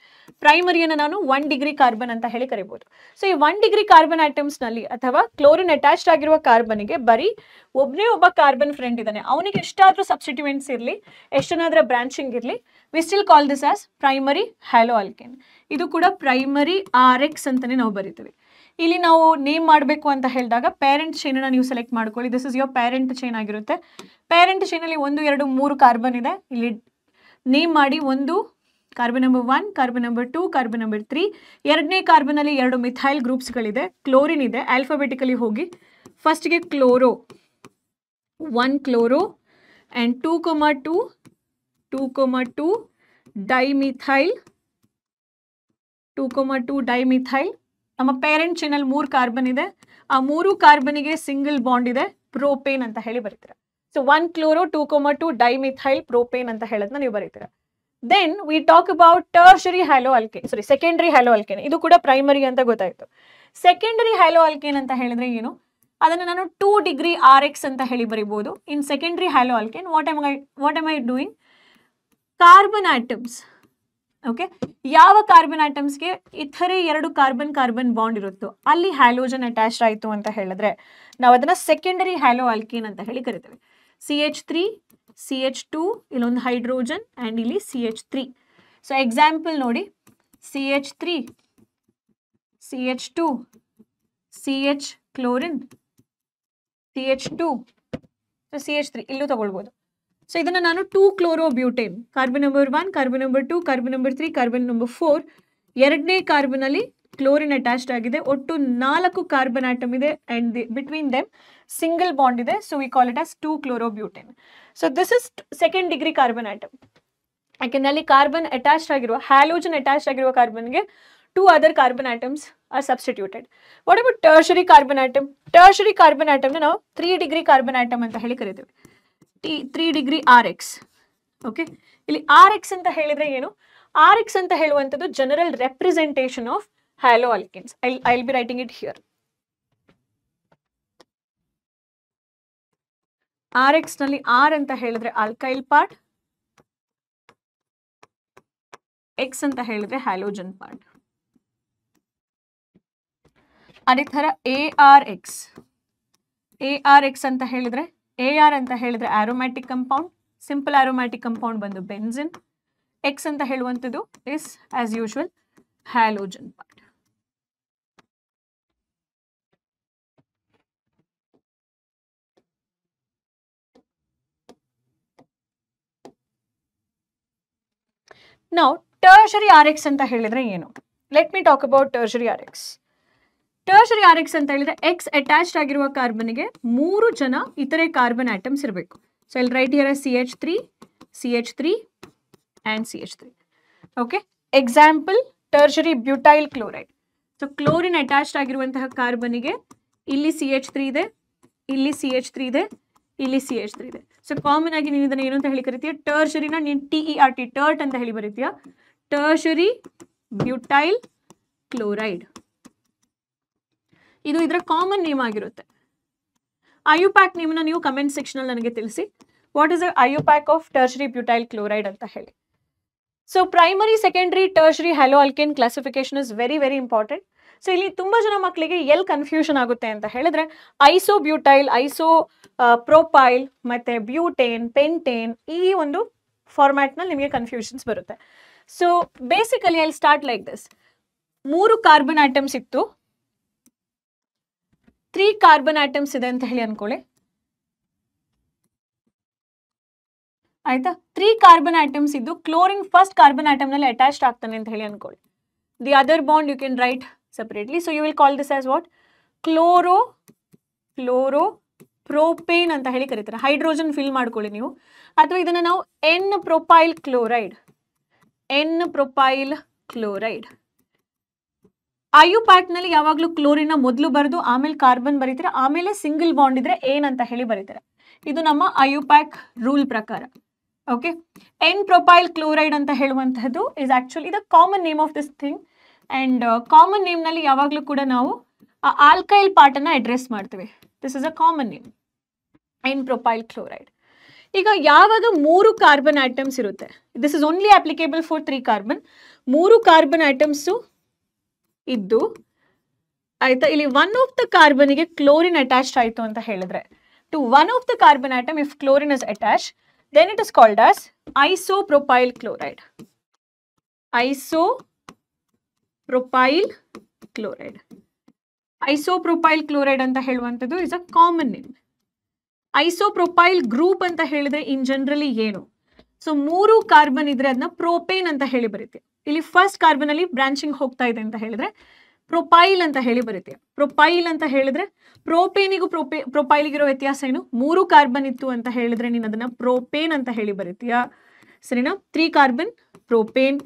ಪ್ರೈಮರಿಯನ್ನು ನಾನು 1 ಡಿಗ್ರಿ ಕಾರ್ಬನ್ ಅಂತ ಹೇಳಿ ಕರಿಬಹುದು. ಸೊ ಈ 1 ಡಿಗ್ರಿ ಕಾರ್ಬನ್ ಆಟಮ್ಸ್ ನಲ್ಲಿ ಅಥವಾ ಕ್ಲೋರಿನ್ ಅಟ್ಯಾಚ್ ಆಗಿರುವ ಕಾರ್ಬನ್ಗೆ ಬರೀ ಒಬ್ಬನೇ ಒಬ್ಬ ಕಾರ್ಬನ್ ಫ್ರೆಂಡ್ ಇದ್ದಾನೆ. ಅವನಿಗೆ ಎಷ್ಟಾದ್ರೂ ಸಬ್ಸ್ಟಿಟ್ಯೂಯೆಂಟ್ಸ್ ಇರಲಿ, ಎಷ್ಟನಾದ್ರೂ ಬ್ರಾಂಚಿಂಗ್ ಇರಲಿ, we still call this as primary hello alkane. ಇದು ಕೂಡ ಪ್ರೈಮರಿ RX ಅಂತಾನೆ ನಾವು ಬರೀತೀವಿ. ಇಲ್ಲಿ ನಾವು ನೇಮ್ ಮಾಡಬೇಕು ಅಂತ ಹೇಳಿದಾಗ ಪೇರೆಂಟ್ ಚೈನ್ ಅನ್ನ ನೀವು ಸೆಲೆಕ್ಟ್ ಮಾಡ್ಕೊಳ್ಳಿ. This is your parent chain ಆಗಿರುತ್ತೆ. ಪೇರೆಂಟ್ ಚೈನ್ ಅಲ್ಲಿ 1 2 3 ಕಾರ್ಬನ್ ಇದೆ. ಇಲ್ಲಿ ನೇಮ್ ಮಾಡಿ. ಒಂದು carbon number 1, carbon number 2, carbon number 3. ಎರಡನೇ ಕಾರ್ಬನ್ ಅಲ್ಲಿ 2 ಮಿಥೈಲ್ ಗ್ರೂಪ್ಸ್ಗಳಿದೆ, ಕ್ಲೋರಿನ್ ಇದೆ. ಆಲ್ಫಾಬೆಟಿಕಲಿ ಹೋಗಿ ಫಸ್ಟ್ಗೆ chloro 1 chloro and 2,2 dimethyl 2,2 dimethyl. ನಮ್ಮ ಪೇರೆಂಟ್ ಚೈನಲ್ಲಿ 3 ಕಾರ್ಬನ್ ಇದೆ. ಆ 3 ಕಾರ್ಬನ್ಗೆ ಸಿಂಗಲ್ ಬಾಂಡ್ ಇದೆ, ಪ್ರೋಪೇನ್ ಅಂತ ಹೇಳಿ ಬರೀತೀರ. ಸೊ 1 ಕ್ಲೋರೋ 2,2 ಡೈಮಿಥೈಲ್ ಪ್ರೋಪೇನ್ ಅಂತ ಹೇಳೋದನ್ನ ನೀವು ಬರೀತೀರ. Then we talk about tertiary halo alkane, secondary halo alkane. ಇದು ಕೂಡ ಪ್ರೈಮರಿ ಅಂತ ಗೊತ್ತಾಯ್ತು. ಸೆಕೆಂಡರಿ ಹ್ಯಾಲೋ ಆಲ್ಕೇನ್ ಅಂತ ಹೇಳಿದ್ರೆ ಏನು? ಅದನ್ನು ನಾನು 2 ಡಿಗ್ರಿ RX ಅಂತ ಹೇಳಿ ಬರೀಬಹುದು. In secondary halo alkane what am I doing? Carbon atoms. Okay, ಯಾವ ಕಾರ್ಬನ್ ಆಟಮ್ಸ್ಗೆ ಇತರೆ 2 ಕಾರ್ಬನ್ ಬಾಂಡ್ ಇರುತ್ತೋ ಅಲ್ಲಿ ಹ್ಯಾಲೋಜನ್ ಅಟ್ಯಾಚ್ ಆಯಿತು ಅಂತ ಹೇಳಿದ್ರೆ ನಾವು ಅದನ್ನ ಸೆಕೆಂಡರಿ ಹ್ಯಾಲೋ ಆಲ್ಕೇನ್ ಅಂತ ಹೇಳಿ ಕರಿತೇವೆ. CH3 CH2 ಇಲ್ಲೊಂದು ಹೈಡ್ರೋಜನ್ ಆ್ಯಂಡ್ ಇಲ್ಲಿ CH3. ಸೊ ಎಕ್ಸಾಂಪಲ್ ನೋಡಿ, CH3 CH2 CH chlorine CH2 CH3 ಇಲ್ಲೂ ತಗೊಳ್ಬೋದು. ಸೊ ಇದನ್ನು ನಾನು 2 chlorobutane, carbon number 1, carbon number 2, carbon number 3, carbon number 4. ಎರಡನೇ ಕಾರ್ಬನ್ ಅಲ್ಲಿ ಕ್ಲೋರಿನ್ ಅಟ್ಯಾಚ್ಡ್ ಆಗಿದೆ. ಒಟ್ಟು 4 ಕಾರ್ಬನ್ ಆಟಮ್ ಇದೆ and between them single bond ಇದೆ. So we call it as 2 chlorobutane. So this is second degree carbon atom. ಯಾಕೆಂದ್ರೆ ಅಲ್ಲಿ carbon attached ಆಗಿರುವ halogen attached ಆಗಿರುವ ಕಾರ್ಬನ್ಗೆ 2 other carbon atoms are substituted. What about tertiary carbon atom? Tertiary carbon ಆಟಮ್ನ ನಾವು 3 degree carbon atom ಅಂತ ಹೇಳಿ ಕರಿತೀವಿ. 3 degree RX. Okay, ಇಲ್ಲಿ RX ಅಂತ ಹೇಳಿದ್ರೆ ಏನು? RX ಅಂತ ಹೇಳುವಂಥದ್ದು general representation of hello alkanes. I will be writing it here. RX ನಲ್ಲಿ R ಅಂತ ಹೇಳಿದ್ರೆ ಆಲ್ಕೈಲ್ ಪಾರ್ಟ್, X ಅಂತ ಹೇಳಿದ್ರೆ ಹ್ಯಾಲೋಜನ್ ಪಾರ್ಟ್. ಅದೇ ಥರ ARX ಅಂತ ಹೇಳಿದ್ರೆ AR ಅಂತ ಹೇಳಿದ್ರೆ aromatic compound, simple aromatic compound ಬಂದು ಬೆನ್ಸಿನ್. X ಅಂತ ಹೇಳುವಂಥದ್ದು is as usual halogen part. ನಾವು ಟರ್ಷರಿ RX ಅಂತ ಹೇಳಿದ್ರೆ ಏನು? Let me talk about tertiary RX. Tertiary RX ಅಂತ ಹೇಳಿದ್ರೆ X ಅಟ್ಯಾಚ್ಡ್ ಆಗಿರುವ ಕಾರ್ಬನ್ಗೆ 3 ಜನ ಇತರೆ ಕಾರ್ಬನ್ ಆಟಮ್ಸ್ ಇರಬೇಕು. ಸೊ ಇಲ್ಲಿ right here CH3 CH3 and CH3. Okay, example tertiary butyl chloride. So chlorine attached ಆಗಿರುವಂತಹ ಕಾರ್ಬನ್ಗೆ ಇಲ್ಲಿ CH3 ಇದೆ, ಇಲ್ಲಿ CH3 ಇದೆ, ಇಲ್ಲಿ CH3 ಇದೆ. ಸೊ ಕಾಮನ್ ಆಗಿ ನೀನು ಇದನ್ನ ಏನು ಅಂತ ಹೇಳಿ ಕರಿತೀಯ? ಟರ್ಷರಿನ ನೀನು TERT ಟರ್ಟ್ ಅಂತ ಹೇಳಿ ಬರೀತೀಯ. ಟರ್ಷರಿ ಬ್ಯೂಟೈಲ್ ಕ್ಲೋರೈಡ್ ಇದು ಇದರ ಕಾಮನ್ ನೇಮ್ ಆಗಿರುತ್ತೆ. IUPAC ನೇಮ್ನ ನೀವು ಕಮೆಂಟ್ ಸೆಕ್ಷನ್ ಅಲ್ಲಿ ನನಗೆ ತಿಳಿಸಿ. What is the IUPAC of tertiary butyl chloride ಅಂತ ಹೇಳಿ. So primary, secondary, tertiary halo alkane classification is very very important. So ಇಲ್ಲಿ ತುಂಬಾ ಜನ ಮಕ್ಕಳಿಗೆ ಎಲ್ಲಿ ಕನ್ಫ್ಯೂಷನ್ ಆಗುತ್ತೆ ಅಂತ ಹೇಳಿದ್ರೆ ಐಸೋಬ್ಯೂಟೈಲ್, ಪ್ರೊಪೈಲ್ ಮತ್ತೆ ಬ್ಯೂಟೇನ್, ಪೆಂಟೇನ್ ಈ ಒಂದು ಫಾರ್ಮ್ಯಾಟ್ನಲ್ಲಿ ನಿಮಗೆ ಕನ್ಫ್ಯೂಷನ್ಸ್ ಬರುತ್ತೆ. So basically I start like this. 3 carbon atoms ಇತ್ತು, 3 ಕಾರ್ಬನ್ ಆಟಮ್ಸ್ ಇದೆ ಅಂತ ಹೇಳಿ ಅನ್ಕೊಳ್ಳಿ. ಆಯ್ತಾ? 3 ಕಾರ್ಬನ್ ಆಟಮ್ಸ್ ಇದ್ದು ಕ್ಲೋರಿನ್ ಫಸ್ಟ್ ಕಾರ್ಬನ್ ಆಟಮ್ ನಲ್ಲಿ ಅಟ್ಯಾಚ್ಡ್ ಆಗ್ತಾನೆ ಅಂತ ಹೇಳಿ ಅನ್ಕೊಳ್ಳಿ. The other bond you can write separately. So you will call this as what? Chloro propane ಅಂತ ಹೇಳಿ ಕರೀತಾರೆ. ಹೈಡ್ರೋಜನ್ ಫಿಲ್ ಮಾಡ್ಕೊಳ್ಳಿ ನೀವು. ಅಥವಾ ಇದನ್ನ ನಾವು N propyl chloride, N propyl chloride. IUPAC ನಲ್ಲಿ ಯಾವಾಗಲೂ ಕ್ಲೋರಿನ್ ಮೊದಲು ಬರೆದು ಆಮೇಲೆ ಕಾರ್ಬನ್ ಬರೀತಾರೆ, ಆಮೇಲೆ ಸಿಂಗಲ್ ಬಾಂಡ್ ಇದ್ರೆ ಏನ್ ಅಂತ ಹೇಳಿ ಬರೀತಾರೆ. ಇದು ನಮ್ಮ ಐಯುಪ್ಯಾಕ್ ರೂಲ್ ಪ್ರಕಾರ. ಓಕೆ, ಎನ್ ಪ್ರೊಪೈಲ್ ಕ್ಲೋರೈಡ್ ಅಂತ ಹೇಳುವಂತಹದ್ದು is actually the common name of this thing. And common name ನಲ್ಲಿ ಯಾವಾಗಲೂ ಕೂಡ ನಾವು ಆಲ್ಕೈಲ್ ಪಾರ್ಟ್ ಅನ್ನ ಅಡ್ರೆಸ್ ಮಾಡ್ತೀವಿ. This is a common name, N propyl chloride. ಈಗ ಯಾವಾಗ 3 ಕಾರ್ಬನ್ ಆಟಮ್ಸ್ ಇರುತ್ತೆ, this is only applicable for 3 carbon. 3 carbon atoms ಇದ್ದು ಆಯ್ತಾ, ಇಲ್ಲಿ ಒನ್ ಆಫ್ ದ ಕಾರ್ಬನ್ಗೆ ಕ್ಲೋರಿನ್ ಅಟ್ಯಾಚ್ ಆಯಿತು ಅಂತ ಹೇಳಿದ್ರೆ, to one of the carbon atom if chlorine is attach, then it is called as isopropyl chloride. Isopropyl chloride. Isopropyl chloride ಅಂತ ಹೇಳುವಂಥದ್ದು is a common name. Isopropyl group ಅಂತ ಹೇಳಿದ್ರೆ in generally ಏನು, so 3 carbon ಇದ್ರೆ ಅದನ್ನ propane ಅಂತ ಹೇಳಿ ಬರುತ್ತೆ. ಇಲ್ಲಿ ಫಸ್ಟ್ ಕಾರ್ಬನ್ ಅಲ್ಲಿ ಬ್ರಾಂಚಿಂಗ್ ಹೋಗ್ತಾ ಇದೆ ಅಂತ ಹೇಳಿದ್ರೆ ಪ್ರೊಪೈಲ್ ಅಂತ ಹೇಳಿ ಬರುತ್ತೆ. ಪ್ರೊಪೈಲ್ ಅಂತ ಹೇಳಿದ್ರೆ ಪ್ರೋಪೇನಿಗೂ ಪ್ರೊಪೈಲ್ಗಿರೋ ವ್ಯತ್ಯಾಸ ಏನು, 3 ಕಾರ್ಬನ್ ಇತ್ತು ಅಂತ ಹೇಳಿದ್ರೆ ನೀನು ಅದನ್ನ ಪ್ರೋಪೇನ್ ಅಂತ ಹೇಳಿ ಬರೀತೀಯಾ, ಸರಿನಾ. 3 ಕಾರ್ಬನ್ ಪ್ರೋಪೇನ್.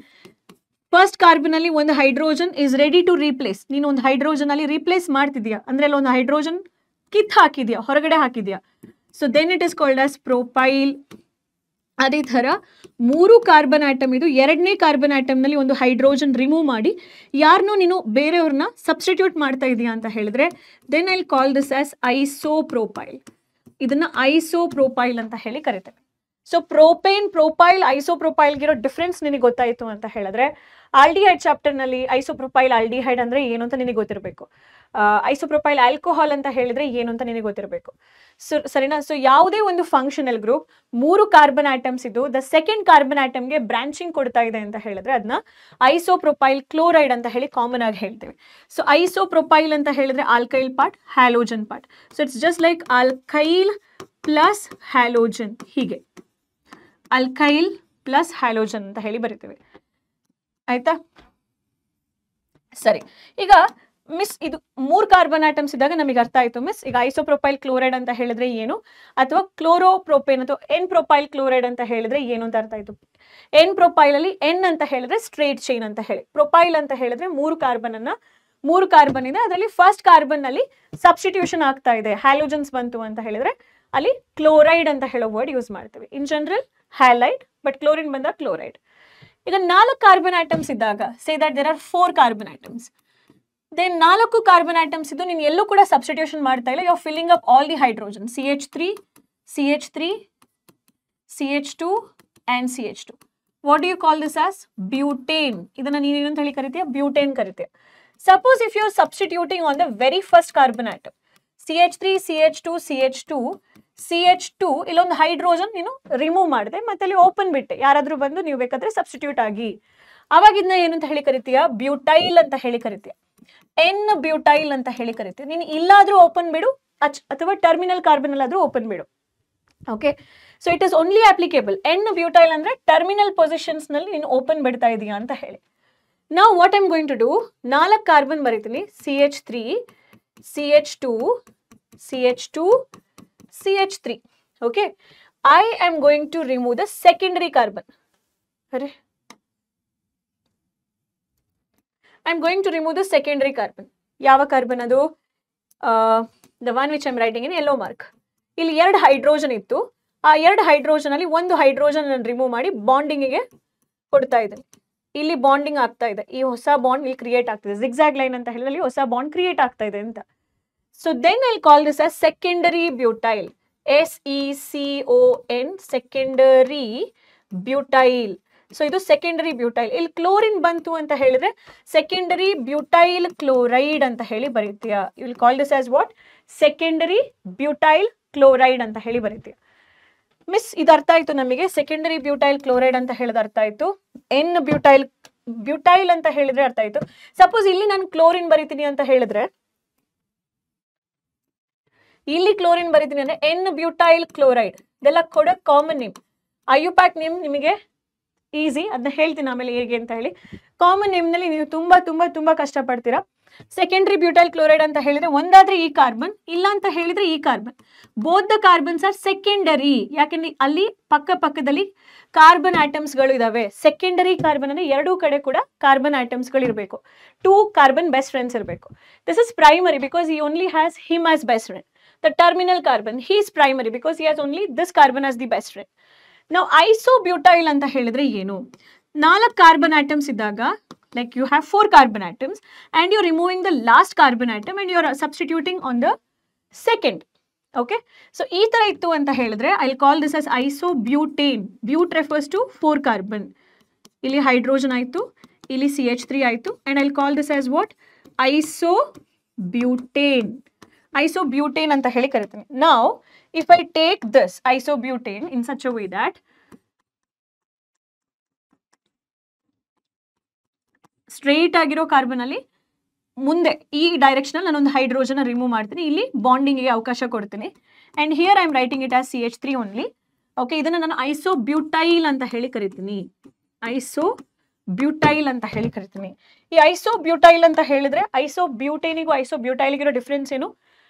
ಫಸ್ಟ್ ಕಾರ್ಬನ್ ಅಲ್ಲಿ ಒಂದು hydrogen is ready to replace, ನೀನು ಒಂದು ಹೈಡ್ರೋಜನ್ ಅಲ್ಲಿ ರೀಪ್ಲೇಸ್ ಮಾಡ್ತಿದ್ಯಾ ಅಂದ್ರೆ ಅಲ್ಲಿ ಒಂದು ಹೈಡ್ರೋಜನ್ ಕಿತ್ ಹಾಕಿದ್ಯಾ, ಹೊರಗಡೆ ಹಾಕಿದ್ಯಾ, so then it is called as propyl. ಅದೇ ಥರ 3 ಕಾರ್ಬನ್ ಆಟಮ್ ಇದು, 2ನೇ ಕಾರ್ಬನ್ ಆಟಮ್ನಲ್ಲಿ ಒಂದು ಹೈಡ್ರೋಜನ್ ರಿಮೂವ್ ಮಾಡಿ ಯಾರನ್ನೂ ನೀನು ಬೇರೆಯವ್ರನ್ನ ಸಬ್ಸ್ಟಿಟ್ಯೂಟ್ ಮಾಡ್ತಾ ಇದೀಯಾ ಅಂತ ಹೇಳಿದ್ರೆ then I call this as isopropyl. ಇದನ್ನ ಐಸೋಪ್ರೊಪೈಲ್ ಅಂತ ಹೇಳಿ ಕರಿತೇವೆ. ಸೊ ಪ್ರೋಪೇನ್, ಪ್ರೊಪೈಲ್, ಐಸೋಪ್ರೊಪೈಲ್ಗಿರೋ ಡಿಫ್ರೆನ್ಸ್ ನಿನಗೆ ಗೊತ್ತಾಯಿತು ಅಂತ ಹೇಳಿದ್ರೆ, ಆಲ್ಡಿಹೈಡ್ ಚಾಪ್ಟರ್ನಲ್ಲಿ ಐಸೋಪ್ರೊಪೈಲ್ ಆಲ್ಡಿಹೈಡ್ ಅಂದರೆ ಏನು ಅಂತ ನಿನಗೆ ಗೊತ್ತಿರಬೇಕು. ಐಸೋಪ್ರೊಪೈಲ್ ಆಲ್ಕೋಹಾಲ್ ಅಂತ ಹೇಳಿದ್ರೆ ಏನು ಅಂತ ನಿನಗೆ ಗೊತ್ತಿರಬೇಕು. ಸರಿನಾ. ಸೊ ಯಾವುದೇ ಒಂದು ಫಂಕ್ಷನಲ್ ಗ್ರೂಪ್ 3 ಕಾರ್ಬನ್ ಆಟಮ್ಸ್ ಇದ್ದು ದ ಸೆಕೆಂಡ್ ಕಾರ್ಬನ್ ಆಟಮ್ಗೆ ಬ್ರಾಂಚಿಂಗ್ ಕೊಡ್ತಾ ಇದೆ ಅಂತ ಹೇಳಿದ್ರೆ ಅದನ್ನ ಐಸೋಪ್ರೊಪೈಲ್ ಕ್ಲೋರೈಡ್ ಅಂತ ಹೇಳಿ ಕಾಮನ್ ಆಗಿ ಹೇಳ್ತೀವಿ. ಸೊ ಐಸೋಪ್ರೊಪೈಲ್ ಅಂತ ಹೇಳಿದ್ರೆ alkyl part, halogen part. So it's just like alkyl plus halogen, ಹೀಗೆ ಅಲ್ಕೈಲ್ ಪ್ಲಸ್ ಹ್ಯಾಲೋಜನ್ ಅಂತ ಹೇಳಿ ಬರಿತೀವಿ. ಆಯ್ತಾ, ಸರಿ. ಈಗ ಮಿಸ್ ಇದು 3 ಕಾರ್ಬನ್ ಆಟಮ್ಸ್ ಇದ್ದಾಗ ನಮಗೆ ಅರ್ಥ ಆಯ್ತು ಮಿಸ್. ಈಗ ಐಸೋಪ್ರೊಪೈಲ್ ಕ್ಲೋರೈಡ್ ಅಂತ ಹೇಳಿದ್ರೆ ಏನು, ಅಥವಾ ಕ್ಲೋರೋಪ್ರೋಪೇನ್ ಅಥವಾ ಎನ್ ಪ್ರೊಪೈಲ್ ಕ್ಲೋರೈಡ್ ಅಂತ ಹೇಳಿದ್ರೆ ಏನು ಅಂತ ಅರ್ಥ ಆಯ್ತು. ಎನ್ ಪ್ರೊಪೈಲ್ ಅಲ್ಲಿ ಎನ್ ಅಂತ ಹೇಳಿದ್ರೆ ಸ್ಟ್ರೇಟ್ ಚೈನ್ ಅಂತ ಹೇಳಿ, ಪ್ರೊಪೈಲ್ ಅಂತ ಹೇಳಿದ್ರೆ 3 ಕಾರ್ಬನ್ ಇದೆ, ಅದರಲ್ಲಿ ಫಸ್ಟ್ ಕಾರ್ಬನ್ ಅಲ್ಲಿ ಸಬ್ಸ್ಟಿಟ್ಯೂಷನ್ ಆಗ್ತಾ ಇದೆ, ಹ್ಯಾಲೋಜನ್ಸ್ ಬಂತು ಅಂತ ಹೇಳಿದ್ರೆ ಅಲ್ಲಿ ಕ್ಲೋರೈಡ್ ಅಂತ ಹೇಳೋ ವರ್ಡ್ ಯೂಸ್ ಮಾಡ್ತೀವಿ. In general halide, but chlorine ಬಂದ ಕ್ಲೋರೈಡ್. ಈಗ 4 ಕಾರ್ಬನ್ ಆಟಮ್ಸ್ ಇದ್ದಾಗ say that there are 4 carbon atoms, then 4 carbon atoms ಇದ್ದು ನೀನು ಎಲ್ಲೂ ಕೂಡ ಸಬ್ಸ್ಟಿಟ್ಯೂಷನ್ ಮಾಡ್ತಾ ಇಲ್ಲ, you are filling up all the hydrogen, CH3 CH2 and CH2. What do you call this as butane. ಇದನ್ನ ನೀನು ಏನಂತ ಹೇಳಿ ಕರಿತೀಯ, ಬ್ಯೂಟೇನ್ ಕರಿತೀಯ. Suppose if you are substituting on the very first carbon atom CH3 CH2 ಇಲ್ಲೊಂದು hydrogen ನೀನು remove ಮಾಡಿದೆ, ಮತ್ತೆ ಅಲ್ಲಿ ಓಪನ್ ಬಿಟ್ಟೆ, ಯಾರಾದ್ರೂ ಬಂದು ನೀವು ಬೇಕಾದ್ರೆ ಸಬ್ಸ್ಟಿಟ್ಯೂಟ್ ಆಗಿ, ಅವಾಗ ಇದನ್ನ ಏನಂತ ಹೇಳಿ ಕರಿತೀಯ, ಬ್ಯೂಟೈಲ್ ಅಂತ ಹೇಳಿ ಕರಿತೀಯ, ಎನ್ ಬ್ಯೂಟೈಲ್ ಅಂತ ಹೇಳಿ ಕರಿತೀಯ. ನೀನು ಇಲ್ಲಾದ್ರೂ ಓಪನ್ ಬಿಡು ಅಥವಾ ಟರ್ಮಿನಲ್ ಕಾರ್ಬನ್ ಅಲ್ಲಾದ್ರೂ ಓಪನ್ ಬಿಡು. Okay, so it is only applicable. N butyl ಅಂದ್ರೆ ಟರ್ಮಿನಲ್ ಪೊಸಿಷನ್ಸ್ ನಲ್ಲಿ ನೀನು ಓಪನ್ ಬಿಡ್ತಾ ಇದೀಯಾ ಅಂತ ಹೇಳಿ. ನಾವು what I'm going to do, 4 carbon ಬರೀತೀನಿ, CH3 CH2 CH3. Okay, I am going to remove the secondary carbon. I am going to remove the secondary carbon. Yava carbon adu? The one which I am writing in yellow mark. Illi 2 hydrogen ittu. ಆ 2 hydrogen ಅಲ್ಲಿ ಒಂದು hydrogen ಅನ್ನು remove ಮಾಡಿ bonding ಗೆ ಕೊಡ್ತಾ ಇದ್ದೀನಿ. ಇಲ್ಲಿ bonding ಆಗ್ತಾ ಇದೆ, ಈ ಹೊಸ ಬಾಂಡ್ ಇಲ್ಲಿ ಕ್ರಿಯೇಟ್ ಆಗ್ತಿದೆ, ಜಿಗ್ಜಾಗ್ ಲೈನ್ ಅಂತ ಹೇಳಿದ್ರೆ ಹೊಸ ಬಾಂಡ್ ಕ್ರಿಯೇಟ್ ಆಗ್ತಾ ಇದೆ ಅಂತ. So then I call this as secondary butyl, SECON, secondary butyl. So ಇದು ಸೆಕೆಂಡರಿ ಬ್ಯೂಟೈಲ್. ಇಲ್ಲಿ ಕ್ಲೋರಿನ್ ಬಂತು ಅಂತ ಹೇಳಿದ್ರೆ ಸೆಕೆಂಡರಿ ಬ್ಯೂಟೈಲ್ ಕ್ಲೋರೈಡ್ ಅಂತ ಹೇಳಿ ಬರೀತೀಯ. You will call this as what, secondary butyl chloride ಅಂತ ಹೇಳಿ ಬರೀತೀಯ. ಮಿಸ್ ಇದು ಅರ್ಥ ಆಯ್ತು ನಮಗೆ, ಸೆಕೆಂಡರಿ ಬ್ಯೂಟೈಲ್ ಕ್ಲೋರೈಡ್ ಅಂತ ಹೇಳಿದ್ರೆ ಅರ್ಥ ಆಯ್ತು, ಎನ್ ಬ್ಯೂಟೈಲ್ ಅಂತ ಹೇಳಿದ್ರೆ ಅರ್ಥ ಆಯ್ತು. ಸಪೋಸ್ ಇಲ್ಲಿ ನಾನು ಕ್ಲೋರಿನ್ ಬರೀತೀನಿ ಅಂತ ಹೇಳಿದ್ರೆ, ಇಲ್ಲಿ ಕ್ಲೋರಿನ್ ಬರೀತೀನಿ ಅಂದ್ರೆ ಎನ್ ಬ್ಯೂಟೈಲ್ ಕ್ಲೋರೈಡ್, ಇದೆಲ್ಲ ಕೊಡೋ ಕಾಮನ್ ನೇಮ್. ಐಯುಪ್ಯಾಕ್ ನೇಮ್ ನಿಮಗೆ ಈಸಿ, ಅದನ್ನ ಹೇಳ್ತೀನಿ ಆಮೇಲೆ ಹೇಗೆ ಅಂತ ಹೇಳಿ. ಕಾಮನ್ ನೇಮ್ ನಲ್ಲಿ ನೀವು ತುಂಬಾ ತುಂಬಾ ತುಂಬಾ ಕಷ್ಟಪಡ್ತೀರಾ. ಸೆಕೆಂಡರಿ ಬ್ಯೂಟೈಲ್ ಕ್ಲೋರೈಡ್ ಅಂತ ಹೇಳಿದ್ರೆ ಒಂದಾದ್ರೆ ಈ ಕಾರ್ಬನ್, ಇಲ್ಲ ಅಂತ ಹೇಳಿದ್ರೆ ಈ carbon. Both the carbons are secondary. ಯಾಕೆಂದ್ರೆ ಅಲ್ಲಿ ಪಕ್ಕದಲ್ಲಿ ಕಾರ್ಬನ್ ಆಟಮ್ಸ್ಗಳು ಇದಾವೆ. ಸೆಕೆಂಡರಿ ಕಾರ್ಬನ್ ಅಂದ್ರೆ ಎರಡೂ ಕಡೆ ಕೂಡ ಕಾರ್ಬನ್ ಆಟಮ್ಸ್ಗಳು ಇರಬೇಕು. 2 ಕಾರ್ಬನ್ ಬೆಸ್ಟ್ ಫ್ರೆಂಡ್ಸ್ ಇರಬೇಕು. This is primary because he only has him as best friend. The terminal carbon, he is primary because he has only this carbon as the best friend. Now isobutyl ಅಂತ ಹೇಳಿದ್ರೆ ಏನು? 4 carbon atoms ಇದ್ದಾಗ, like you have 4 carbon atoms and you're removing the last carbon atom and you're substituting on the second. Okay, so ಈ ತರ ಇತ್ತು ಅಂತ ಹೇಳಿದ್ರೆ I'll call this as isobutane. But refers to 4 carbon. ಇಲ್ಲಿ hydrogen ಆಯ್ತು, ಇಲ್ಲಿ CH3 ಆಯ್ತು, and I'll call this as what? Isobutane. Isobutane ಅಂತ ಹೇಳಿ ಕರಿತೀನಿ. Now if I take this isobutane in such a way that straight ಆಗಿರೋ carbon ಅಲ್ಲಿ ಮುಂದೆ ಈ ಡೈರೆಕ್ಷನ್ ಅಲ್ಲಿ ನಾನೊಂದು ಹೈಡ್ರೋಜನ್ ರಿಮೂವ್ ಮಾಡ್ತೀನಿ, ಇಲ್ಲಿ ಬಾಂಡಿಂಗ್ ಗೆ ಅವಕಾಶ ಕೊಡ್ತೀನಿ, and here I am writing it as CH3 only. Okay, ಇದನ್ನ ನಾನು ಐಸೋಬ್ಯೂಟೈಲ್ ಅಂತ ಹೇಳಿ ಕರಿತೀನಿ. ಐಸೋಬ್ಯೂಟೈಲ್ ಅಂತ ಹೇಳಿ ಕರಿತೀನಿ. ಈ ಐಸೋಬ್ಯೂಟೈಲ್ ಅಂತ ಹೇಳಿದ್ರೆ ಐಸೋಬ್ಯೂಟೇನಿಗೂ ಐಸೋಬ್ಯೂಟೈಲ್ಗಿರೋ ಡಿಫ್ರೆನ್ಸ್ ಏನು?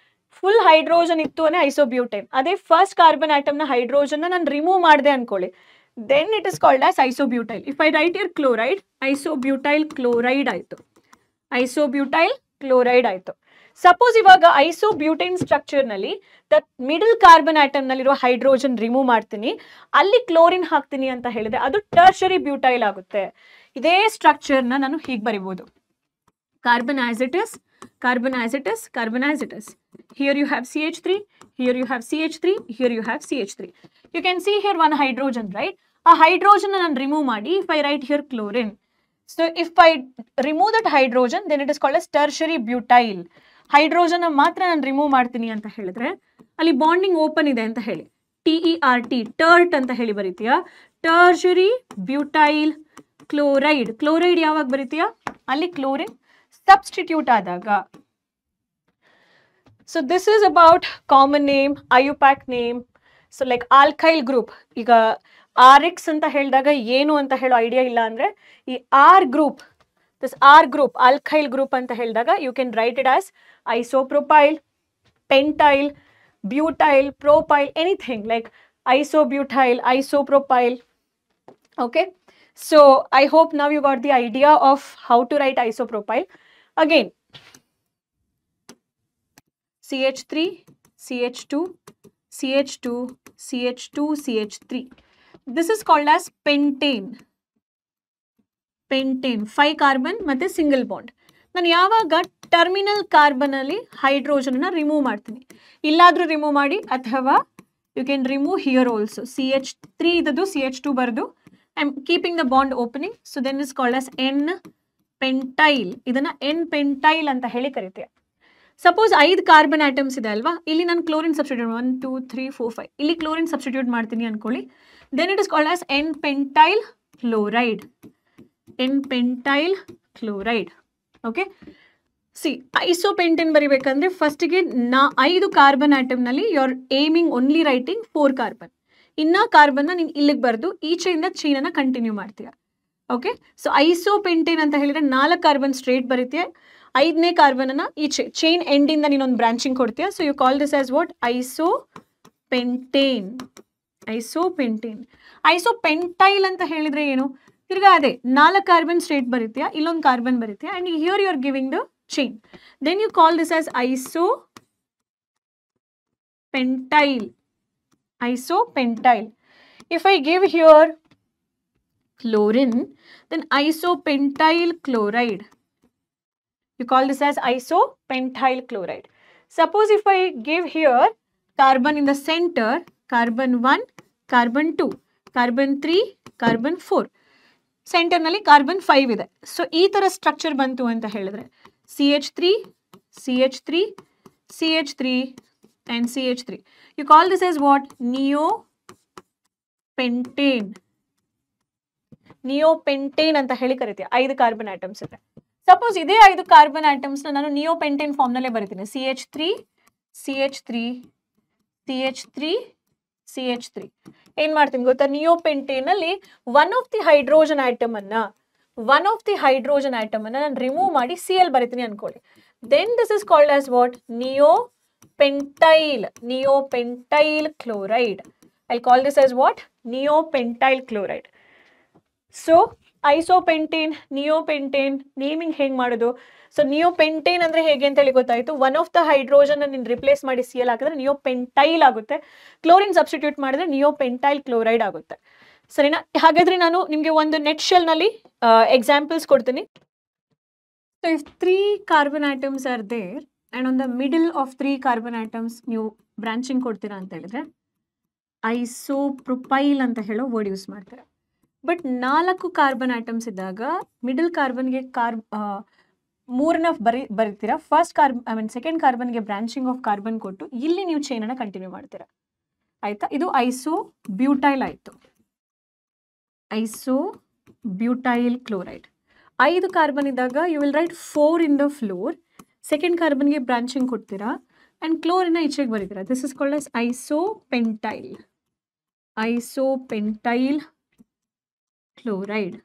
ಫುಲ್ ಹೈಡ್ರೋಜನ್ ಇತ್ತು ಅಂದ್ರೆ ಐಸೋಬ್ಯೂಟೇನ್. ಅದೇ ಫಸ್ಟ್ ಕಾರ್ಬನ್ ಆಟಮ್ ನ ಹೈಡ್ರೋಜನ್ ನಾನು ರಿಮೂವ್ ಮಾಡಿದೆ ಅನ್ಕೊಳ್ಳಿ, then it is called as isobutyl. If I write here chloride, isobutyl chloride ಆಯ್ತು, isobutyl chloride ಆಯ್ತು. ಸಪೋಸ್ ಇವಾಗ ಐಸೋಬ್ಯೂಟೇನ್ ಸ್ಟ್ರಕ್ಚರ್ ನಲ್ಲಿ ಮಿಡಲ್ ಕಾರ್ಬನ್ ಆಟಮ್ ನಲ್ಲಿರುವ ಹೈಡ್ರೋಜನ್ ರಿಮೂವ್ ಮಾಡ್ತೀನಿ, ಅಲ್ಲಿ ಕ್ಲೋರಿನ್ ಹಾಕ್ತೀನಿ ಅಂತ ಹೇಳಿದ್ರೆ ಅದು ಟರ್ಷರಿ ಬ್ಯೂಟೈಲ್ ಆಗುತ್ತೆ. ಇದೇ ಸ್ಟ್ರಕ್ಚರ್ ನ ನಾನು ಹೀಗೆ ಬರಿಬಹುದು, carbon as it is, carbon as it is, carbon as it is. Here you have CH3, here you have CH3, here you have CH3. You can see here one hydrogen, right? A hydrogen ನಾನು remove ಮಾಡಿ, if I write here chlorine. So if I remove that hydrogen, then it is called as tertiary butyl. Hydrogen ಮಾತ್ರ ನಾನು remove ಮಾಡ್ತೀನಿ ಅಂತ ಹೇಳಿದ್ರೆ ಅಲ್ಲಿ bonding open ಇದೆ ಅಂತ ಹೇಳಿ TERT, ಟರ್ಟ್ ಅಂತ ಹೇಳಿ ಬರೀತೀಯಾ, ಟರ್ಷರಿ ಬ್ಯೂಟೈಲ್ ಕ್ಲೋರೈಡ್. ಕ್ಲೋರೈಡ್ ಯಾವಾಗ ಬರೀತೀಯಾ? ಅಲ್ಲಿ ಕ್ಲೋರಿನ್ ಸಬ್ಸ್ಟಿಟ್ಯೂಟ್ ಆದಾಗ. So this is about common name, IUPAC name. So like alkyl group, ಈಗ RX ಅಂತ ಹೇಳಿದಾಗ ಏನು ಅಂತ ಹೇಳೋ ಐಡಿಯಾ ಇಲ್ಲ ಅಂದ್ರೆ ಈ R group, this R group, alkyl group ಅಂತ ಹೇಳಿದಾಗ you can write it as isopropyl, pentyl, butyl, propyl, anything like isobutyl, isopropyl. Okay, so I hope now you got the idea of how to write isopropyl. Again, CH3, CH2, CH2, CH2, CH3. This is called as pentane. Pentane, 5 carbon ಮತ್ತೆ single bond. ನಾನು ಯಾವಾಗ terminal carbon ಅಲ್ಲಿ hydrogen remove ಮಾಡ್ತೀನಿ, ಇಲ್ಲಾದ್ರೂ remove ಮಾಡಿ ಅಥವಾ you can remove here also. CH3 ಇದದು CH2 ಬರೆದು I am keeping the bond opening. So then is called as N pentyl. ಇದನ್ನ N ಪೆಂಟೈಲ್ ಅಂತ ಹೇಳಿ ಕರಿತೀಯ. ಸಪೋಸ್ 5 ಕಾರ್ಬನ್ ಆಟಮ್ಸ್ ಇದೆ ಅಲ್ವಾ, ಇಲ್ಲಿ ನಾನು ಕ್ಲೋರಿನ್ ಸಬ್ಸ್ಟಿಟ್ಯೂಟ್ 1 2 3 4 5 ಇಲ್ಲಿ ಕ್ಲೋರಿನ್ ಸಬ್ಸ್ಟಿಟ್ಯೂಟ್ ಮಾಡ್ತೀನಿ ಅನ್ಕೊಳ್ಳಿ, then it is called as N pentyl chloride. N pentyl chloride. Okay, see isopentane ಬರಿಬೇಕಂದ್ರೆ ಫಸ್ಟಿಗೆ 5 ಕಾರ್ಬನ್ ಆಟಮ್ನಲ್ಲಿ you are aiming only writing 4 carbon. ಇನ್ನ ಕಾರ್ಬನ್ನ ನೀನು ಇಲ್ಲಿಗೆ ಬರೆದು ಈಚೆಯಿಂದ ಚೈನನ್ನ ಕಂಟಿನ್ಯೂ ಮಾಡ್ತೀಯ. ಓಕೆ, ಸೊ ಐಸೋಪೆಂಟೇನ್ ಅಂತ ಹೇಳಿದ್ರೆ 4 ಕಾರ್ಬನ್ ಸ್ಟ್ರೇಟ್ ಬರೀತೀಯ, 5ನೇ ಕಾರ್ಬನ್ ಅನ್ನ ಈಚೆ ಚೈನ್ ಎಂಡ್ ಇಂದ ನೀನೊಂದು ಬ್ರಾಂಚಿಂಗ್ ಕೊಡ್ತೀಯ. So you call this as what? Isopentane. Isopentane. Isopentyl ಅಂತ ಹೇಳಿದ್ರೆ ಏನು? ತಿರ್ಗಾ ಅದೇ 4 ಕಾರ್ಬನ್ ಸ್ಟ್ರೇಟ್ ಬರೀತೀಯ, ಇಲ್ಲೊಂದು ಕಾರ್ಬನ್ ಬರೀತೀಯ, and here you are giving the chain. Then you call this as isopentyl. Isopentyl. If I give here chlorine, then isopentyl chloride. You call this as isopentyl chloride. Suppose if I give here carbon in the center, carbon 1, carbon 2, carbon 3, carbon 4. Center ನಲ್ಲಿ carbon 5 ಇದೆ. So ಈ ತರ structure ಬಂತು ಅಂತ ಹೇಳಿದ್ರೆ CH3, CH3, CH3 and CH3. You call this as what? Neopentane. Neopentane ಅಂತ ಹೇಳಿ ಕರಿತೀಯ. 5 carbon atoms ಇದೆ. ಸಪೋಸ್ ಇದೇ 5 ಕಾರ್ಬನ್ ಆಟಮ್ಸ್ ನಾನು ನಿಯೋಪೆಂಟೇನ್ ಫಾರ್ಮ್ ನಲ್ಲೇ ಬರೀತೀನಿ. CH3, CH3, CH3, CH3. ಏನ್ ಮಾಡ್ತೀನಿ ಗೊತ್ತಾ? ನಿಯೋಪೆಂಟೇನ್ ಅಲ್ಲಿ one of the hydrogen atom ಅನ್ನ one of the hydrogen atom ಅನ್ನ ನಾನು ರಿಮೂವ್ ಮಾಡಿ Cl ಬರಿತೀನಿ ಅನ್ಕೊಳ್ಳಿ. Then this is called as what? Neopentyl chloride. I call this as what? Neopentyl chloride. So isopentane, neopentane naming ಹೆಂಗ್ ಮಾಡೋದು? So neopentane ಅಂದ್ರೆ ಹೇಗೆ ಅಂತ ಹೇಳಿ ಗೊತ್ತಾಯ್ತು. ಒನ್ ಆಫ್ ದ ಹೈಡ್ರೋಜನ್ ನೀನು ರಿಪ್ಲೇಸ್ ಮಾಡಿ Cl ಹಾಕಿದ್ರೆ ನಿಯೋಪೆಂಟೈಲ್ ಆಗುತ್ತೆ. ಕ್ಲೋರಿನ್ ಸಬ್ಸ್ಟಿಟ್ಯೂಟ್ ಮಾಡಿದ್ರೆ ನಿಯೋಪೆಂಟೈಲ್ ಕ್ಲೋರೈಡ್ ಆಗುತ್ತೆ. ಸರಿನಾ? ಹಾಗಾದ್ರೆ ನಾನು ನಿಮಗೆ ಒಂದು ನೆಟ್ ಶೆಲ್ ನಲ್ಲಿ ಎಕ್ಸಾಂಪಲ್ಸ್ ಕೊಡ್ತೀನಿ. So if 3 carbon atoms are there and on the middle of 3 carbon atoms ನೀವು ಬ್ರಾಂಚಿಂಗ್ ಕೊಡ್ತೀರಾ ಅಂತ ಹೇಳಿದ್ರೆ ಐಸೋಪ್ರೊಪೈಲ್ ಅಂತ ಹೇಳೋ ವರ್ಡ್ ಯೂಸ್ ಮಾಡ್ತಾರೆ. ಬಟ್ 4 ಕಾರ್ಬನ್ ಆಟಮ್ಸ್ ಇದ್ದಾಗ ಮಿಡಲ್ ಕಾರ್ಬನ್ಗೆ ಮೂರನ್ನ ಬರೀತೀರಾ. ಫಸ್ಟ್ ಸೆಕೆಂಡ್ ಕಾರ್ಬನ್ಗೆ ಬ್ರಾಂಚಿಂಗ್ ಆಫ್ ಕಾರ್ಬನ್ ಕೊಟ್ಟು ಇಲ್ಲಿ ನೀವು ಚೈನ್ ಅನ್ನ ಕಂಟಿನ್ಯೂ ಮಾಡ್ತೀರಾ. ಆಯ್ತಾ? ಇದು ಐಸೋಬ್ಯೂಟೈಲ್ ಆಯ್ತು. Isobutyl chloride. 5 ಕಾರ್ಬನ್ ಇದ್ದಾಗ you will write 4 in the floor. Second ಕಾರ್ಬನ್ಗೆ ಬ್ರಾಂಚಿಂಗ್ ಕೊಡ್ತೀರಾ ಅಂಡ್ ಕ್ಲೋರಿನ ಈಚೆಗೆ ಬರೀತೀರಾ. This is called as isopentyl chloride.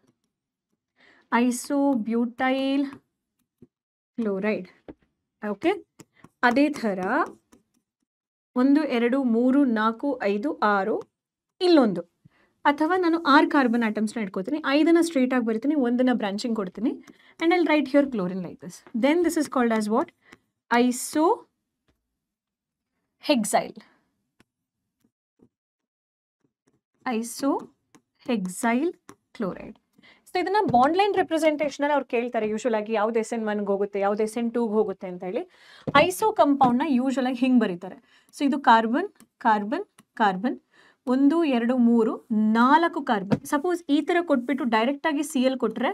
Isobutyl chloride. Okay, ಅದೇ ಥರ 1 2 3 4 5 6 ಇಲ್ಲೊಂದು, ಅಥವಾ ನಾನು 6 ಕಾರ್ಬನ್ ಆಟಮ್ಸ್ನ ಇಟ್ಕೋತೀನಿ. 5 ಸ್ಟ್ರೇಟ್ ಆಗಿ ಬರಿತೀನಿ, 1 ಬ್ರಾಂಚಿಂಗ್ ಕೊಡ್ತೀನಿ and I'll write here chlorine like this. Then this is called as what? Isohexyl chloride. So ಇದನ್ನ ಬಾಂಡ್ ಲೈನ್ ರೆಪ್ರೆಸೆಂಟೇಷನ್ ಅಲ್ಲಿ ಅವ್ರು ಕೇಳ್ತಾರೆ ಯೂಶುವಲ್ ಆಗಿ ಯಾವ್ದು SN1 ಹೋಗುತ್ತೆ, ಯಾವ್ದು SN2 ಹೋಗುತ್ತೆ ಅಂತ ಹೇಳಿ. ಐಸೋ ಕಂಪೌಂಡ್ ನ ಯೂಶುವಲ್ ಆಗಿ ಹಿಂಗ್ ಬರೀತಾರೆ. ಸೊ ಇದು carbon carbon carbon 1 2 3 4 carbon. Suppose ಈ ತರ ಕೊಟ್ಬಿಟ್ಟು ಡೈರೆಕ್ಟ್ ಆಗಿ Cl ಕೊಟ್ರೆ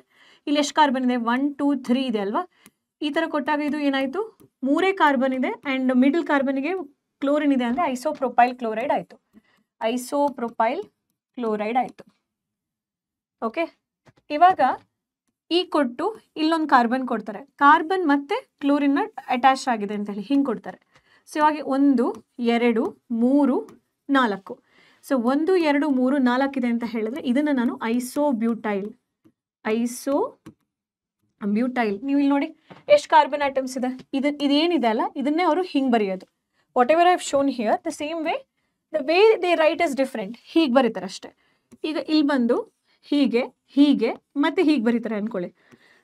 ಇಲ್ಲಿ ಎಷ್ಟು ಕಾರ್ಬನ್ ಇದೆ? 1 2 3 ಇದೆ ಅಲ್ವಾ? ಈ ತರ ಕೊಟ್ಟಾಗ ಇದು ಏನಾಯ್ತು? 3 ಕಾರ್ಬನ್ ಇದೆ ಅಂಡ್ ಮಿಡಲ್ ಕಾರ್ಬನ್ಗೆ ಕ್ಲೋರಿನ್ ಇದೆ ಅಂದ್ರೆ ಐಸೋಪ್ರೊಪೈಲ್ ಕ್ಲೋರೈಡ್ ಆಯ್ತು. ಐಸೋಪ್ರೊಪೈಲ್ ಕ್ಲೋರೈಡ್ ಆಯ್ತು. ಓಕೆ, ಇವಾಗ ಈ ಕೊಟ್ಟು ಇಲ್ಲೊಂದು ಕಾರ್ಬನ್ ಕೊಡ್ತಾರೆ. ಕಾರ್ಬನ್ ಮತ್ತೆ ಕ್ಲೋರಿನ್ ಅಟ್ಯಾಚ್ ಆಗಿದೆ ಅಂತ ಹೇಳಿ ಹಿಂಗೆ ಕೊಡ್ತಾರೆ. ಸೊ ಇವಾಗ 1 2 3 4. ಸೊ 1 2 3 4 ಇದೆ ಅಂತ ಹೇಳಿದ್ರೆ ಇದನ್ನ ನಾನು ಐಸೋಬ್ಯೂಟೈಲ್. ನೀವು ಇಲ್ಲಿ ನೋಡಿ ಎಷ್ಟು ಕಾರ್ಬನ್ ಆಟಮ್ಸ್ ಇದೆ. ಇದೇನಿದೆ ಅಲ್ಲ, ಇದನ್ನೇ ಅವರು ಹಿಂಗೆ ಬರೆಯೋದು. What ever I have shown here the same way, the way they right is different. ಹೀಗೆ ಬರೀತಾರೆ ಅಷ್ಟೇ. ಈಗ ಇಲ್ಲಿ ಬಂದು ಹೀಗೆ ಹೀಗೆ ಮತ್ತೆ ಹೀಗೆ ಬರೀತಾರೆ ಅನ್ಕೊಳ್ಳಿ.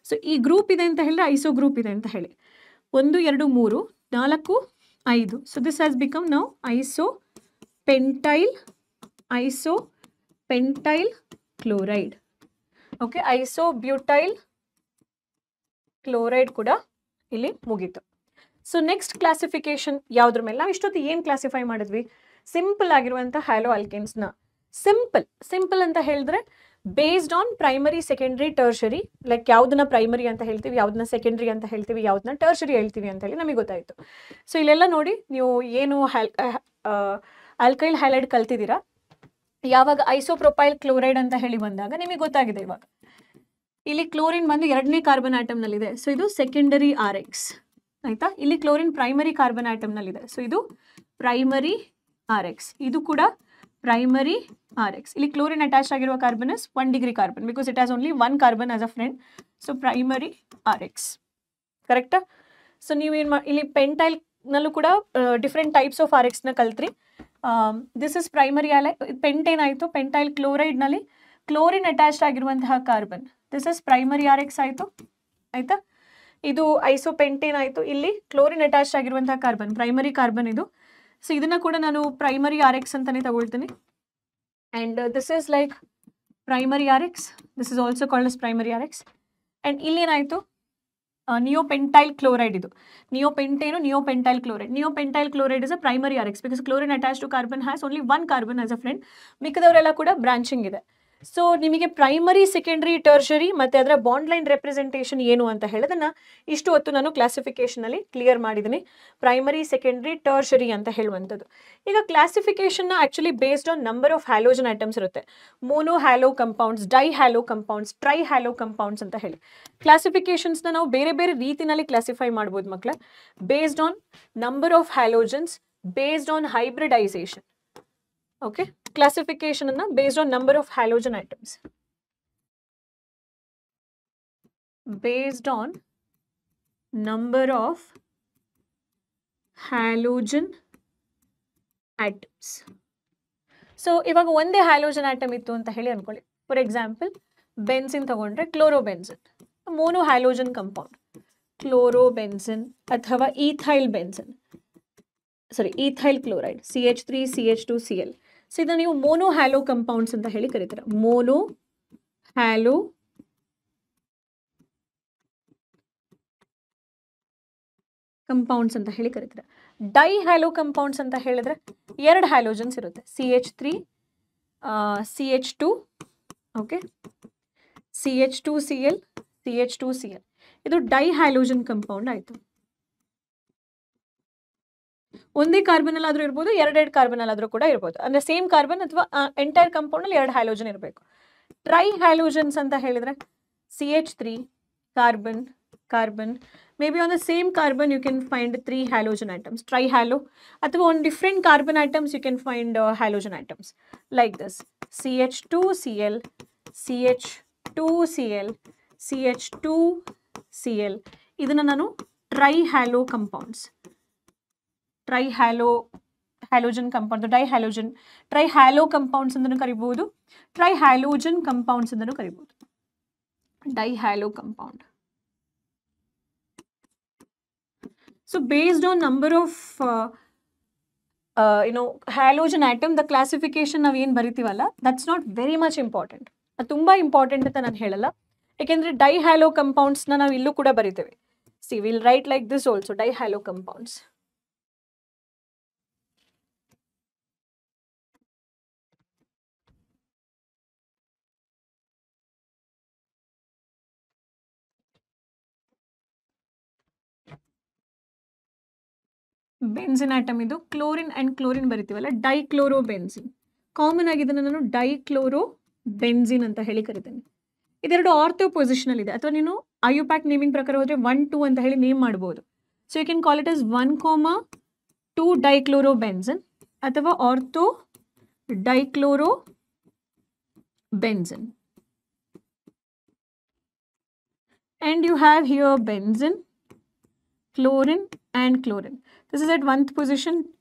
ಸೊ ಈ ಗ್ರೂಪ್ ಇದೆ ಅಂತ ಹೇಳಿದ್ರೆ ಐಸೋ ಗ್ರೂಪ್ ಇದೆ ಅಂತ ಹೇಳಿ. 1 2 3 4 5. So this has become now isopentyl chloride. Okay, isobutyl chloride ಕೂಡ ಇಲ್ಲಿ ಮುಗೀತು. ಸೊ ನೆಕ್ಸ್ಟ್ ಕ್ಲಾಸಿಫಿಕೇಶನ್ ಯಾವುದ್ರ ಮೇಲೆ? ನಾವು ಇಷ್ಟೊತ್ತು ಏನು ಕ್ಲಾಸಿಫೈ ಮಾಡಿದ್ವಿ? ಸಿಂಪಲ್ ಆಗಿರುವಂಥ ಹ್ಯಾಲೋ ಆಲ್ಕೇನ್ಸ್ನ. ಸಿಂಪಲ್ ಅಂತ ಹೇಳಿದ್ರೆ based on primary, secondary, tertiary. Like ಯಾವುದನ್ನ ಪ್ರೈಮರಿ ಅಂತ ಹೇಳ್ತೀವಿ, ಯಾವುದನ್ನ ಸೆಕೆಂಡ್ರಿ ಅಂತ ಹೇಳ್ತೀವಿ, ಯಾವುದನ್ನ ಟರ್ಷರಿ ಹೇಳ್ತೀವಿ ಅಂತ ಹೇಳಿ ನಮಗೆ ಗೊತ್ತಾಯಿತು. ಸೊ ಇಲ್ಲೆಲ್ಲ ನೋಡಿ, ನೀವು ಏನು ಆಲ್ಕೈಲ್ ಹ್ಯಾಲೈಡ್ ಕಲ್ತಿದ್ದೀರಾ, ಯಾವಾಗ ಐಸೋಪ್ರೊಪೈಲ್ ಕ್ಲೋರೈಡ್ ಅಂತ ಹೇಳಿ ಬಂದಾಗ ನಿಮಗೆ ಗೊತ್ತಾಗಿದೆ. ಇವಾಗ ಇಲ್ಲಿ ಕ್ಲೋರಿನ್ ಬಂದು 2ನೇ ಕಾರ್ಬನ್ ಆಟಮ್ನಲ್ಲಿದೆ. ಸೊ ಇದು ಸೆಕೆಂಡರಿ RX ಆಯ್ತಾ. ಇಲ್ಲಿ ಕ್ಲೋರಿನ್ ಪ್ರೈಮರಿ ಕಾರ್ಬನ್ ಆಟಮ್ನಲ್ಲಿದೆ. ಸೊ ಇದು ಪ್ರೈಮರಿ RX. ಇದು ಕೂಡ ಪ್ರೈಮರಿ RX. ಇಲ್ಲಿ ಕ್ಲೋರಿನ್ ಅಟ್ಯಾಚ್ ಆಗಿರುವ carbon is 1 degree carbon because it has only 1 carbon as a friend. So primary RX ಕರೆಕ್ಟಾ. ಸೊ ನೀವೇನು ಇಲ್ಲಿ ಪೆಂಟೈಲ್ನಲ್ಲೂ ಕೂಡ ಡಿಫ್ರೆಂಟ್ ಟೈಪ್ಸ್ ಆಫ್ RXನ ಕಲ್ತ್ರಿ. ದಿಸ್ ಇಸ್ ಪ್ರೈಮರಿ ಪೆಂಟೇನ್ ಆಯಿತು. ಪೆಂಟೈಲ್ ಕ್ಲೋರೈಡ್ನಲ್ಲಿ ಕ್ಲೋರಿನ್ ಅಟ್ಯಾಚ್ ಆಗಿರುವಂತಹ carbon, this is primary RX ಆಯಿತು ಆಯಿತಾ. ಇದು ಐಸೋಪೆಂಟೇನ್ ಆಯಿತು. ಇಲ್ಲಿ ಕ್ಲೋರಿನ್ ಅಟ್ಯಾಚ್ ಆಗಿರುವಂತಹ ಕಾರ್ಬನ್ ಪ್ರೈಮರಿ ಕಾರ್ಬನ್ ಇದು. ಸೊ ಇದನ್ನು ಕೂಡ ನಾನು ಪ್ರೈಮರಿ RX ಅಂತಲೇ ತಗೊಳ್ತೀನಿ. And this is like primary RX. This is also called as primary RX. And ಇಲ್ಲೇನಾಯಿತು? Neopentyl chloride. ಇದು neopentyl chloride is a primary RX because chlorine attach to carbon has only 1 carbon as a friend. ಮಿಕ್ಕದವರೆಲ್ಲ ಕೂಡ branching ಇದೆ. So ನಿಮಗೆ primary, secondary, tertiary ಮತ್ತು ಅದರ bond line representation ಏನು ಅಂತ ಹೇಳೋದನ್ನು ಇಷ್ಟು ಹೊತ್ತು ನಾನು ಕ್ಲಾಸಿಫಿಕೇಷನಲ್ಲಿ ಕ್ಲಿಯರ್ ಮಾಡಿದ್ದೀನಿ. ಪ್ರೈಮರಿ, ಸೆಕೆಂಡ್ರಿ, ಟರ್ಷರಿ ಅಂತ ಹೇಳುವಂಥದ್ದು. ಈಗ ಕ್ಲಾಸಿಫಿಕೇಷನ್ನ actually based on number of halogen items ಇರುತ್ತೆ. Mono halo compounds, di halo compounds, tri halo compounds ಅಂತ ಹೇಳಿ ಕ್ಲಾಸಿಫಿಕೇಷನ್ಸ್ನ ನಾವು ಬೇರೆ ಬೇರೆ ರೀತಿನಲ್ಲಿ ಕ್ಲಾಸಿಫೈ ಮಾಡ್ಬೋದು ಮಕ್ಕಳೇ. Based on number of halogens, based on hybridisation. Okay, classification ಅನ್ನ based on number of halogen items. based on number of halogen atoms. So ಇವಾಗ ಒಂದೇ ಹ್ಯಾಲೋಜನ್ ಆಟಮ್ ಇತ್ತು ಅಂತ ಹೇಳಿ ಅನ್ಕೊಳ್ಳಿ. ಫಾರ್ ಎಕ್ಸಾಂಪಲ್ ಬೆನ್ಸಿನ್ ತಗೊಂಡ್ರೆ ಕ್ಲೋರೋಬೆನ್ಸಿನ್ ಮೋನೋ ಹ್ಯಾಲೋಜನ್ ಕಂಪೌಂಡ್, ಕ್ಲೋರೋಬೆನ್ಸಿನ್ ಅಥವಾ ethyl benzene, ethyl chloride CH3 CH2Cl. So ಇದನ್ನ ನೀವು ಮೋನೋ ಹ್ಯಾಲೋ ಕಂಪೌಂಡ್ಸ್ ಅಂತ ಹೇಳಿ ಕರೀತೀರ. ಮೋನೋ ಹ್ಯಾಲೋ ಕಂಪೌಂಡ್ಸ್ ಅಂತ ಹೇಳಿ ಕರೀತೀರ. ಡೈ ಹ್ಯಾಲೋ ಕಂಪೌಂಡ್ಸ್ ಅಂತ ಹೇಳಿದ್ರೆ ಎರಡು ಹ್ಯಾಲೋಜನ್ಸ್ ಇರುತ್ತೆ, CH3 CH2 okay, CH2Cl CH2Cl. ಇದು ಡೈ ಹ್ಯಾಲೋಜನ್ ಕಂಪೌಂಡ್ ಆಯಿತು. ಒಂದೇ ಕಾರ್ಬನ್ ಅಲ್ಲಾದ್ರೂ ಇರ್ಬೋದು, ಎರಡೆರಡು ಕಾರ್ಬನ್ ಅಲ್ಲಾದ್ರೂ ಕೂಡ ಇರ್ಬೋದು. ಅಂದ್ರೆ ಸೇಮ್ ಕಾರ್ಬನ್ ಅಥವಾ ಎಂಟೈರ್ ಕಂಪೌಂಡ್ ಅಲ್ಲಿ ಎರಡು ಹ್ಯಾಲೋಜನ್ ಇರಬೇಕು. ಟ್ರೈ ಹ್ಯಾಲೋಜನ್ಸ್ ಅಂತ ಹೇಳಿದ್ರೆ CH3 carbon carbon, may be on the same carbon you can find 3 halogen atoms, tri halo. ಅಥವಾ on different carbon atoms you can find halogen atoms like this, CH2Cl CH2Cl CH2Cl. ಇದನ್ನ ನಾನು tri halo compounds, tri halogen compound, tri halo compounds ಅಂದನು ಕರಿಬಹುದು, tri halogen compounds ಅಂದನು ಕರಿಬಹುದು. Di halo compound. So based on number of halogen atom, the classification ನಾವು ಏನು ಬರಿತೀವಲ್ಲ, that's not very much important. ಅದು ತುಂಬಾ ಇಂಪಾರ್ಟೆಂಟ್ ಅಂತ ನಾನು ಹೇಳಲ್ಲ, ಯಾಕೆಂದ್ರೆ ಡೈ ಹ್ಯಾಲೋ ಕಂಪೌಂಡ್ಸ್ನ ನಾವು ಇಲ್ಲೂ ಕೂಡ ಬರಿತೇವೆ. See, we'll write like this also, di halo compounds. Benzene atom ಇದು, ಕ್ಲೋರಿನ್ ಅಂಡ್ ಕ್ಲೋರಿನ್ ಬರಿತೀವಲ್ಲ, ಡೈಕ್ಲೋರೋಬೆನ್ಸಿನ್. ಕಾಮನ್ ಆಗಿ ಇದನ್ನು ನಾನು ಡೈಕ್ಲೋರೋಬೆನ್ಸಿನ್ ಅಂತ ಹೇಳಿ ಕರಿತೇನೆ. ಇದೆರಡು ಆರ್ಥೋ ಪೊಸಿಷನ್ ಅಲ್ಲಿ ಇದೆ, ಅಥವಾ ನೀನು ಐಯುಪ್ಯಾಕ್ ನೇಮಿಂಗ್ ಪ್ರಕಾರ ಹೋದ್ರೆ 1 2 ಅಂತ ಹೇಳಿ ನೇಮ್ ಮಾಡಬಹುದು. So you can call it as 1,2 dichlorobenzene ಅಥವಾ ortho dichlorobenzene. And you have here benzene, chlorine and chlorine. This is at 1th position,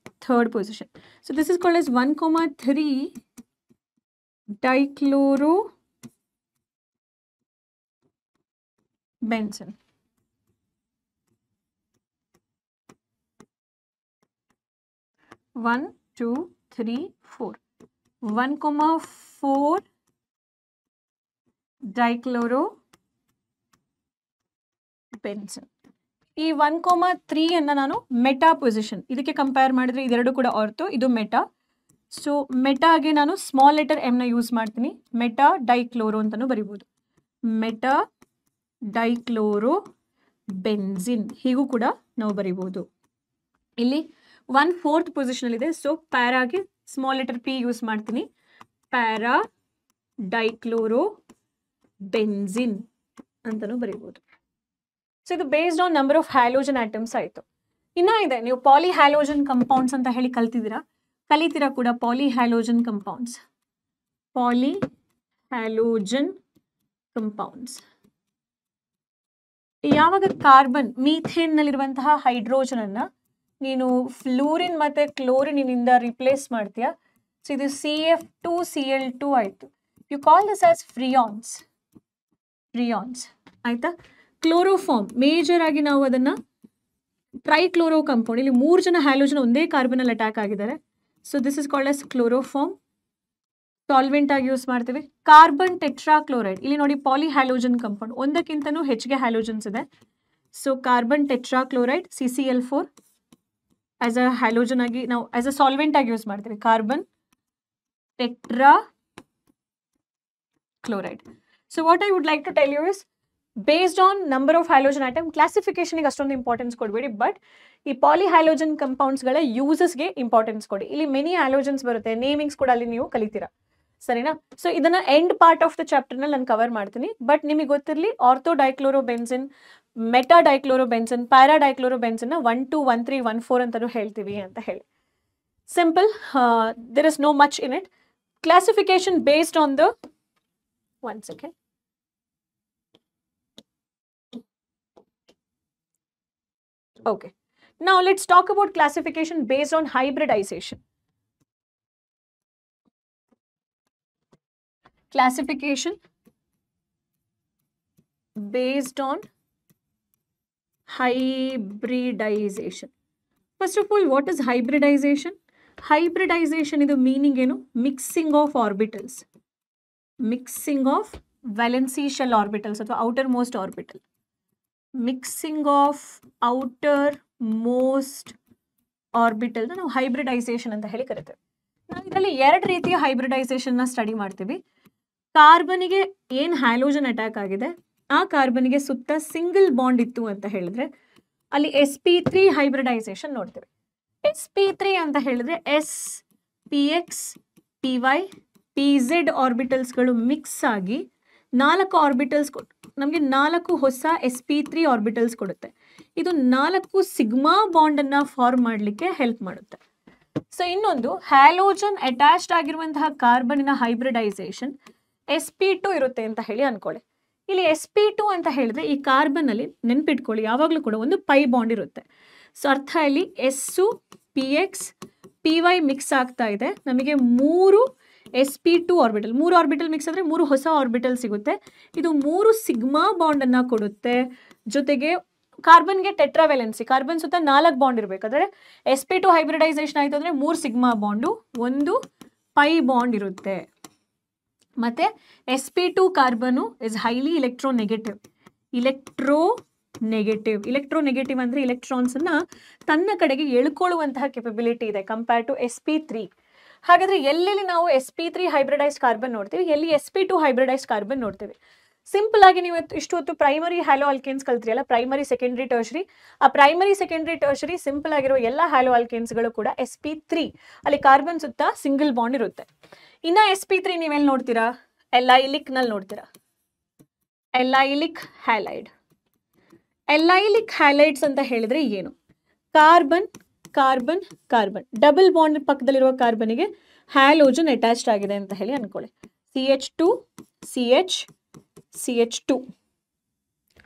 3rd position. So this is called as 1,3 dichlorobenzene. 1 2 3 4. 1,4 ಡೈಕ್ಲೋರೋಬೆನ್ಸಿನ್. ಈ 1,3 ಅನ್ನ ನಾನು meta position, ಇದಕ್ಕೆ compare ಮಾಡಿದ್ರೆ ಇದೆರಡು ಕೂಡ ortho, ಇದು meta. So ಮೆಟಾಗೆ ನಾನು ಸ್ಮಾಲ್ ಲೆಟರ್ ಎಮ್ ನ ಯೂಸ್ ಮಾಡ್ತೀನಿ, ಮೆಟಾ ಡೈಕ್ಲೋರೋ ಅಂತಾನು ಬರಿಬೋದು, ಮೆಟಾ ಡೈಕ್ಲೋರೋ ಬೆನ್ಸಿನ್ ಹೀಗೂ ಕೂಡ ನಾವು ಬರಿಬೋದು. ಇಲ್ಲಿ 1/4 ಪೊಸಿಷನ್ ಇದೆ, ಸೊ ಪ್ಯಾರಾಗೆ ಸ್ಮಾಲ್ ಲೆಟರ್ ಪಿ ಯೂಸ್ ಮಾಡ್ತೀನಿ, ಪ್ಯಾರಾ ಡೈಕ್ಲೋರೋ ಬೆನ್ಸಿನ್ ಅಂತಾನು ಬರಿಬೋದು. ಸೊ ಇದು based on number of halogen atoms ಆಯಿತು. ಇನ್ನ ಇದೆ, ನೀವು ಪಾಲಿ ಹ್ಯಾಲೋಜನ್ ಕಂಪೌಂಡ್ಸ್ ಅಂತ ಹೇಳಿ ಕಲಿತೀರಾ ಕೂಡ. ಪಾಲಿ ಹ್ಯಾಲೋಜನ್ ಕಂಪೌಂಡ್ಸ್, ಪಾಲಿ ಹ್ಯಾಲೋಜನ್ ಕಂಪೌಂಡ್ಸ್ ಯಾವಾಗ ಕಾರ್ಬನ್ ಮೀಥೇನ್ ನಲ್ಲಿರುವಂತಹ ಹೈಡ್ರೋಜನ್ ಅನ್ನ ನೀನು ಫ್ಲೂರಿನ್ ಮತ್ತೆ ಕ್ಲೋರಿನಿಂದ ರಿಪ್ಲೇಸ್ ಮಾಡ್ತೀಯಾ. ಸೊ ಇದು CF2Cl2 ಆಯ್ತು. ಯು ಕಾಲ್ ದಿಸ್ ಆಸ್ ಫ್ರಿಯಾನ್ಸ್ ಆಯ್ತಾ. ಕ್ಲೋರೋಫಾರ್ಮ್ ಮೇಜರ್ ಆಗಿ ನಾವು ಅದನ್ನ ಟ್ರೈಕ್ಲೋರೋ ಕಂಪೌಂಡ್, ಇಲ್ಲಿ 3 ಜನ ಹ್ಯಾಲೋಜನ್ ಒಂದೇ ಕಾರ್ಬನ್ ಅಲ್ಲಿ ಅಟ್ಯಾಕ್ ಆಗಿದ್ದಾರೆ. So this is called as chloroform. Solvent ಆಗಿ ಯೂಸ್ ಮಾಡ್ತೀವಿ. ಕಾರ್ಬನ್ ಟೆಟ್ರಾಕ್ಲೋರೈಡ್, ಇಲ್ಲಿ ನೋಡಿ ಪಾಲಿ ಹ್ಯಾಲೋಜನ್ ಕಂಪೌಂಡ್, ಒಂದಕ್ಕಿಂತನೂ ಹೆಚ್ಚಿಗೆ ಹ್ಯಾಲೋಜನ್ಸ್ ಇದೆ. So carbon tetrachloride CCl4 as a halogen ಆಗಿ ನಾವು ಆಸ್ ಅ ಸಾಲ್ವೆಂಟ್ ಆಗಿ ಯೂಸ್ ಮಾಡ್ತೀವಿ, carbon tetrachloride. So what I would like to tell you is, based on number of halogen atom, ಕ್ಲಾಸಿಫಿಕೇಶನ್ಗೆ ಅಷ್ಟೊಂದು ಇಂಪಾರ್ಟೆನ್ಸ್ ಕೊಡಬೇಡಿ, ಬಟ್ ಈ ಪಾಲಿ ಹ್ಯಾಲೋಜನ್ ಕಂಪೌಂಡ್ಸ್ಗಳ ಯೂಸಸ್ಗೆ ಇಂಪಾರ್ಟೆನ್ಸ್ ಕೊಡಿ. ಇಲ್ಲಿ ಮೆನಿ ಹ್ಯಾಲೋಜನ್ಸ್ ಬರುತ್ತೆ, ನೇಮಿಂಗ್ಸ್ ಕೂಡ ಅಲ್ಲಿ ನೀವು ಕಲಿತೀರಾ, ಸರಿನಾ. ಸೊ ಇದನ್ನ ಎಂಡ್ ಪಾರ್ಟ್ ಆಫ್ ದ ಚಾಪ್ಟರ್ನಲ್ಲಿ ನಾನು ಕವರ್ ಮಾಡ್ತೀನಿ, ಬಟ್ ನಿಮಗೆ ಗೊತ್ತಿರಲಿ ಆರ್ಥೋ ಡೈಕ್ಲೋರೋಬೆನ್ಸಿನ್, ಮೆಟಾ ಡೈಕ್ಲೋರೋಬೆನ್ಸಿನ್, ಪ್ಯಾರಾ ಡೈಕ್ಲೋರೋಬೆನ್ಸಿನ್ 1 2 1 3 1 4 ಅಂತಾನು ಹೇಳ್ತೀವಿ ಅಂತ ಹೇಳಿ. Simple, there is no much in it. Classification based on the, one second, Okay. Now let's talk about classification based on hybridization. Classification based on hybridization. First of all, what is hybridization? Hybridization is the meaning, mixing of orbitals. Mixing of valency shell orbitals ಅಥವಾ outermost orbital. Mixing of outermost orbital ನಾವು hybridisation ಅಂತ ಹೇಳಿ ಕರಿತೇವೆ. ನಾವು ಇದರಲ್ಲಿ ಎರಡು ರೀತಿಯ hybridisation ನ ಸ್ಟಡಿ ಮಾಡ್ತೀವಿ. ಕಾರ್ಬನಿಗೆ ಏನ್ ಹ್ಯಾಲೋಜನ್ ಅಟ್ಯಾಕ್ ಆಗಿದೆ, ಆ ಕಾರ್ಬನಿಗೆ ಸುತ್ತ ಸಿಂಗಲ್ ಬಾಂಡ್ ಇತ್ತು ಅಂತ ಹೇಳಿದ್ರೆ ಅಲ್ಲಿ sp3 ಹೈಬ್ರಿಡೈಸೇಷನ್ ನೋಡ್ತೇವೆ. sp3 ಅಂತ ಹೇಳಿದ್ರೆ spx py pz ಆರ್ಬಿಟಲ್ಸ್ಗಳು ಮಿಕ್ಸ್ ಆಗಿ 4 ಆರ್ಬಿಟಲ್ಸ್ ನಮಗೆ 4 ಹೊಸ sp3 ಆರ್ಬಿಟಲ್ಸ್ ಕೊಡುತ್ತೆ. ಇದು 4 ಸಿಗ್ಮಾ ಬಾಂಡ್ ಅನ್ನ ಫಾರ್ಮ್ ಮಾಡಲಿಕ್ಕೆ ಹೆಲ್ಪ್ ಮಾಡುತ್ತೆ. ಸೊ ಇನ್ನೊಂದು ಹ್ಯಾಲೋಜನ್ ಅಟ್ಯಾಚ್ಡ್ ಆಗಿರುವಂತಹ ಕಾರ್ಬನಿನ ಹೈಬ್ರಿಡೈಸೇಷನ್ sp2 ಇರುತ್ತೆ ಅಂತ ಹೇಳಿ ಅನ್ಕೊಳ್ಳಿ. ಇಲ್ಲಿ sp2 ಅಂತ ಹೇಳಿದ್ರೆ ಈ ಕಾರ್ಬನ್ ಅಲ್ಲಿ ನೆನ್ಪಿಟ್ಕೊಳ್ಳಿ, ಯಾವಾಗಲೂ ಕೂಡ ಒಂದು ಪೈ ಬಾಂಡ್ ಇರುತ್ತೆ. ಸೊ ಅರ್ಥ ಇಲ್ಲಿ S P X P Y mix ಆಗ್ತಾ ಇದೆ, ನಮಗೆ 3 sp2 ಆರ್ಬಿಟಲ್, 3 ಆರ್ಬಿಟಲ್ ಮಿಕ್ಸ್ ಆದರೆ 3 ಹೊಸ ಆರ್ಬಿಟಲ್ ಸಿಗುತ್ತೆ. ಇದು 3 ಸಿಗ್ಮಾ ಬಾಂಡ್ ಅನ್ನ ಕೊಡುತ್ತೆ. ಜೊತೆಗೆ ಕಾರ್ಬನ್ಗೆ ಟೆಟ್ರಾವೆಲೆನ್ಸಿ, ಕಾರ್ಬನ್ ಸುತ್ತ 4 ಬಾಂಡ್ ಇರಬೇಕಾದ್ರೆ sp2 ಹೈಬ್ರಿಡೈಸೇಷನ್ ಆಯಿತು ಅಂದರೆ 3 ಸಿಗ್ಮಾ ಬಾಂಡು, 1 ಪೈ ಬಾಂಡ್ ಇರುತ್ತೆ. ಮತ್ತೆ sp2 carbon is highly electronegative. Electronegative ಅಂದರೆ ಇಲೆಕ್ಟ್ರಾನ್ಸ್ ಅನ್ನ ತನ್ನ ಕಡೆಗೆ ಎಳ್ಕೊಳ್ಳುವಂತಹ ಕೆಪಬಿಲಿಟಿ ಇದೆ ಕಂಪೇರ್ ಟು sp3. ಹಾಗಾದ್ರೆ ಎಲ್ಲೆಲ್ಲಿ ನಾವು sp3 ಹೈಬ್ರಿಡೈಸ್ಡ್ ಕಾರ್ಬನ್ ನೋಡ್ತೀವಿ, ಎಲ್ಲಿ sp2 ಹೈಬ್ರಿಡೈಸ್ಡ್ ಕಾರ್ಬನ್ ನೋಡ್ತೀವಿ? ಸಿಂಪಲ್ ಆಗಿ ನೀವು ಇಷ್ಟು ಹೊತ್ತು ಪ್ರೈಮರಿ ಹ್ಯಾಲೋ ಆಲ್ಕೇನ್ಸ್ ಕಲ್ತ್ರಿಯಲ್ಲ, ಪ್ರೈಮರಿ ಸೆಕೆಂಡರಿ ಟರ್ಷರಿ, ಆ ಪ್ರೈಮರಿ ಸೆಕೆಂಡರಿ ಟರ್ಷರಿ ಸಿಂಪಲ್ ಆಗಿರೋ ಎಲ್ಲ ಹ್ಯಾಲೋ ಆಲ್ಕೇನ್ಸ್ಗಳು ಕೂಡ sp3 ಅಲ್ಲಿ ಕಾರ್ಬನ್ ಸುತ್ತ ಸಿಂಗಲ್ ಬಾಂಡ್ ಇರುತ್ತೆ. ಇನ್ನ sp3 ನೀವೆಲ್ಲಿ ನೋಡ್ತೀರಾ? ಎಲೈಲಿಕ್ ನಲ್ಲಿ ನೋಡ್ತೀರಾ. ಎಲೈಲಿಕ್ ಹ್ಯಾಲೈಡ್. ಎಲೈಲಿಕ್ ಹ್ಯಾಲೈಡ್ಸ್ ಅಂತ ಹೇಳಿದ್ರೆ ಏನು? Carbon carbon carbon double bond ಪಕ್ಕದಲ್ಲಿರುವ ಕಾರ್ಬನಿಗೆ ಹ್ಯಾಲೋಜನ್ ಅಟ್ಯಾಚ್ಡ್ ಆಗಿದೆ ಅಂತ ಹೇಳಿ ಅನ್ಕೊಳ್ಳಿ. CH2 CH CH2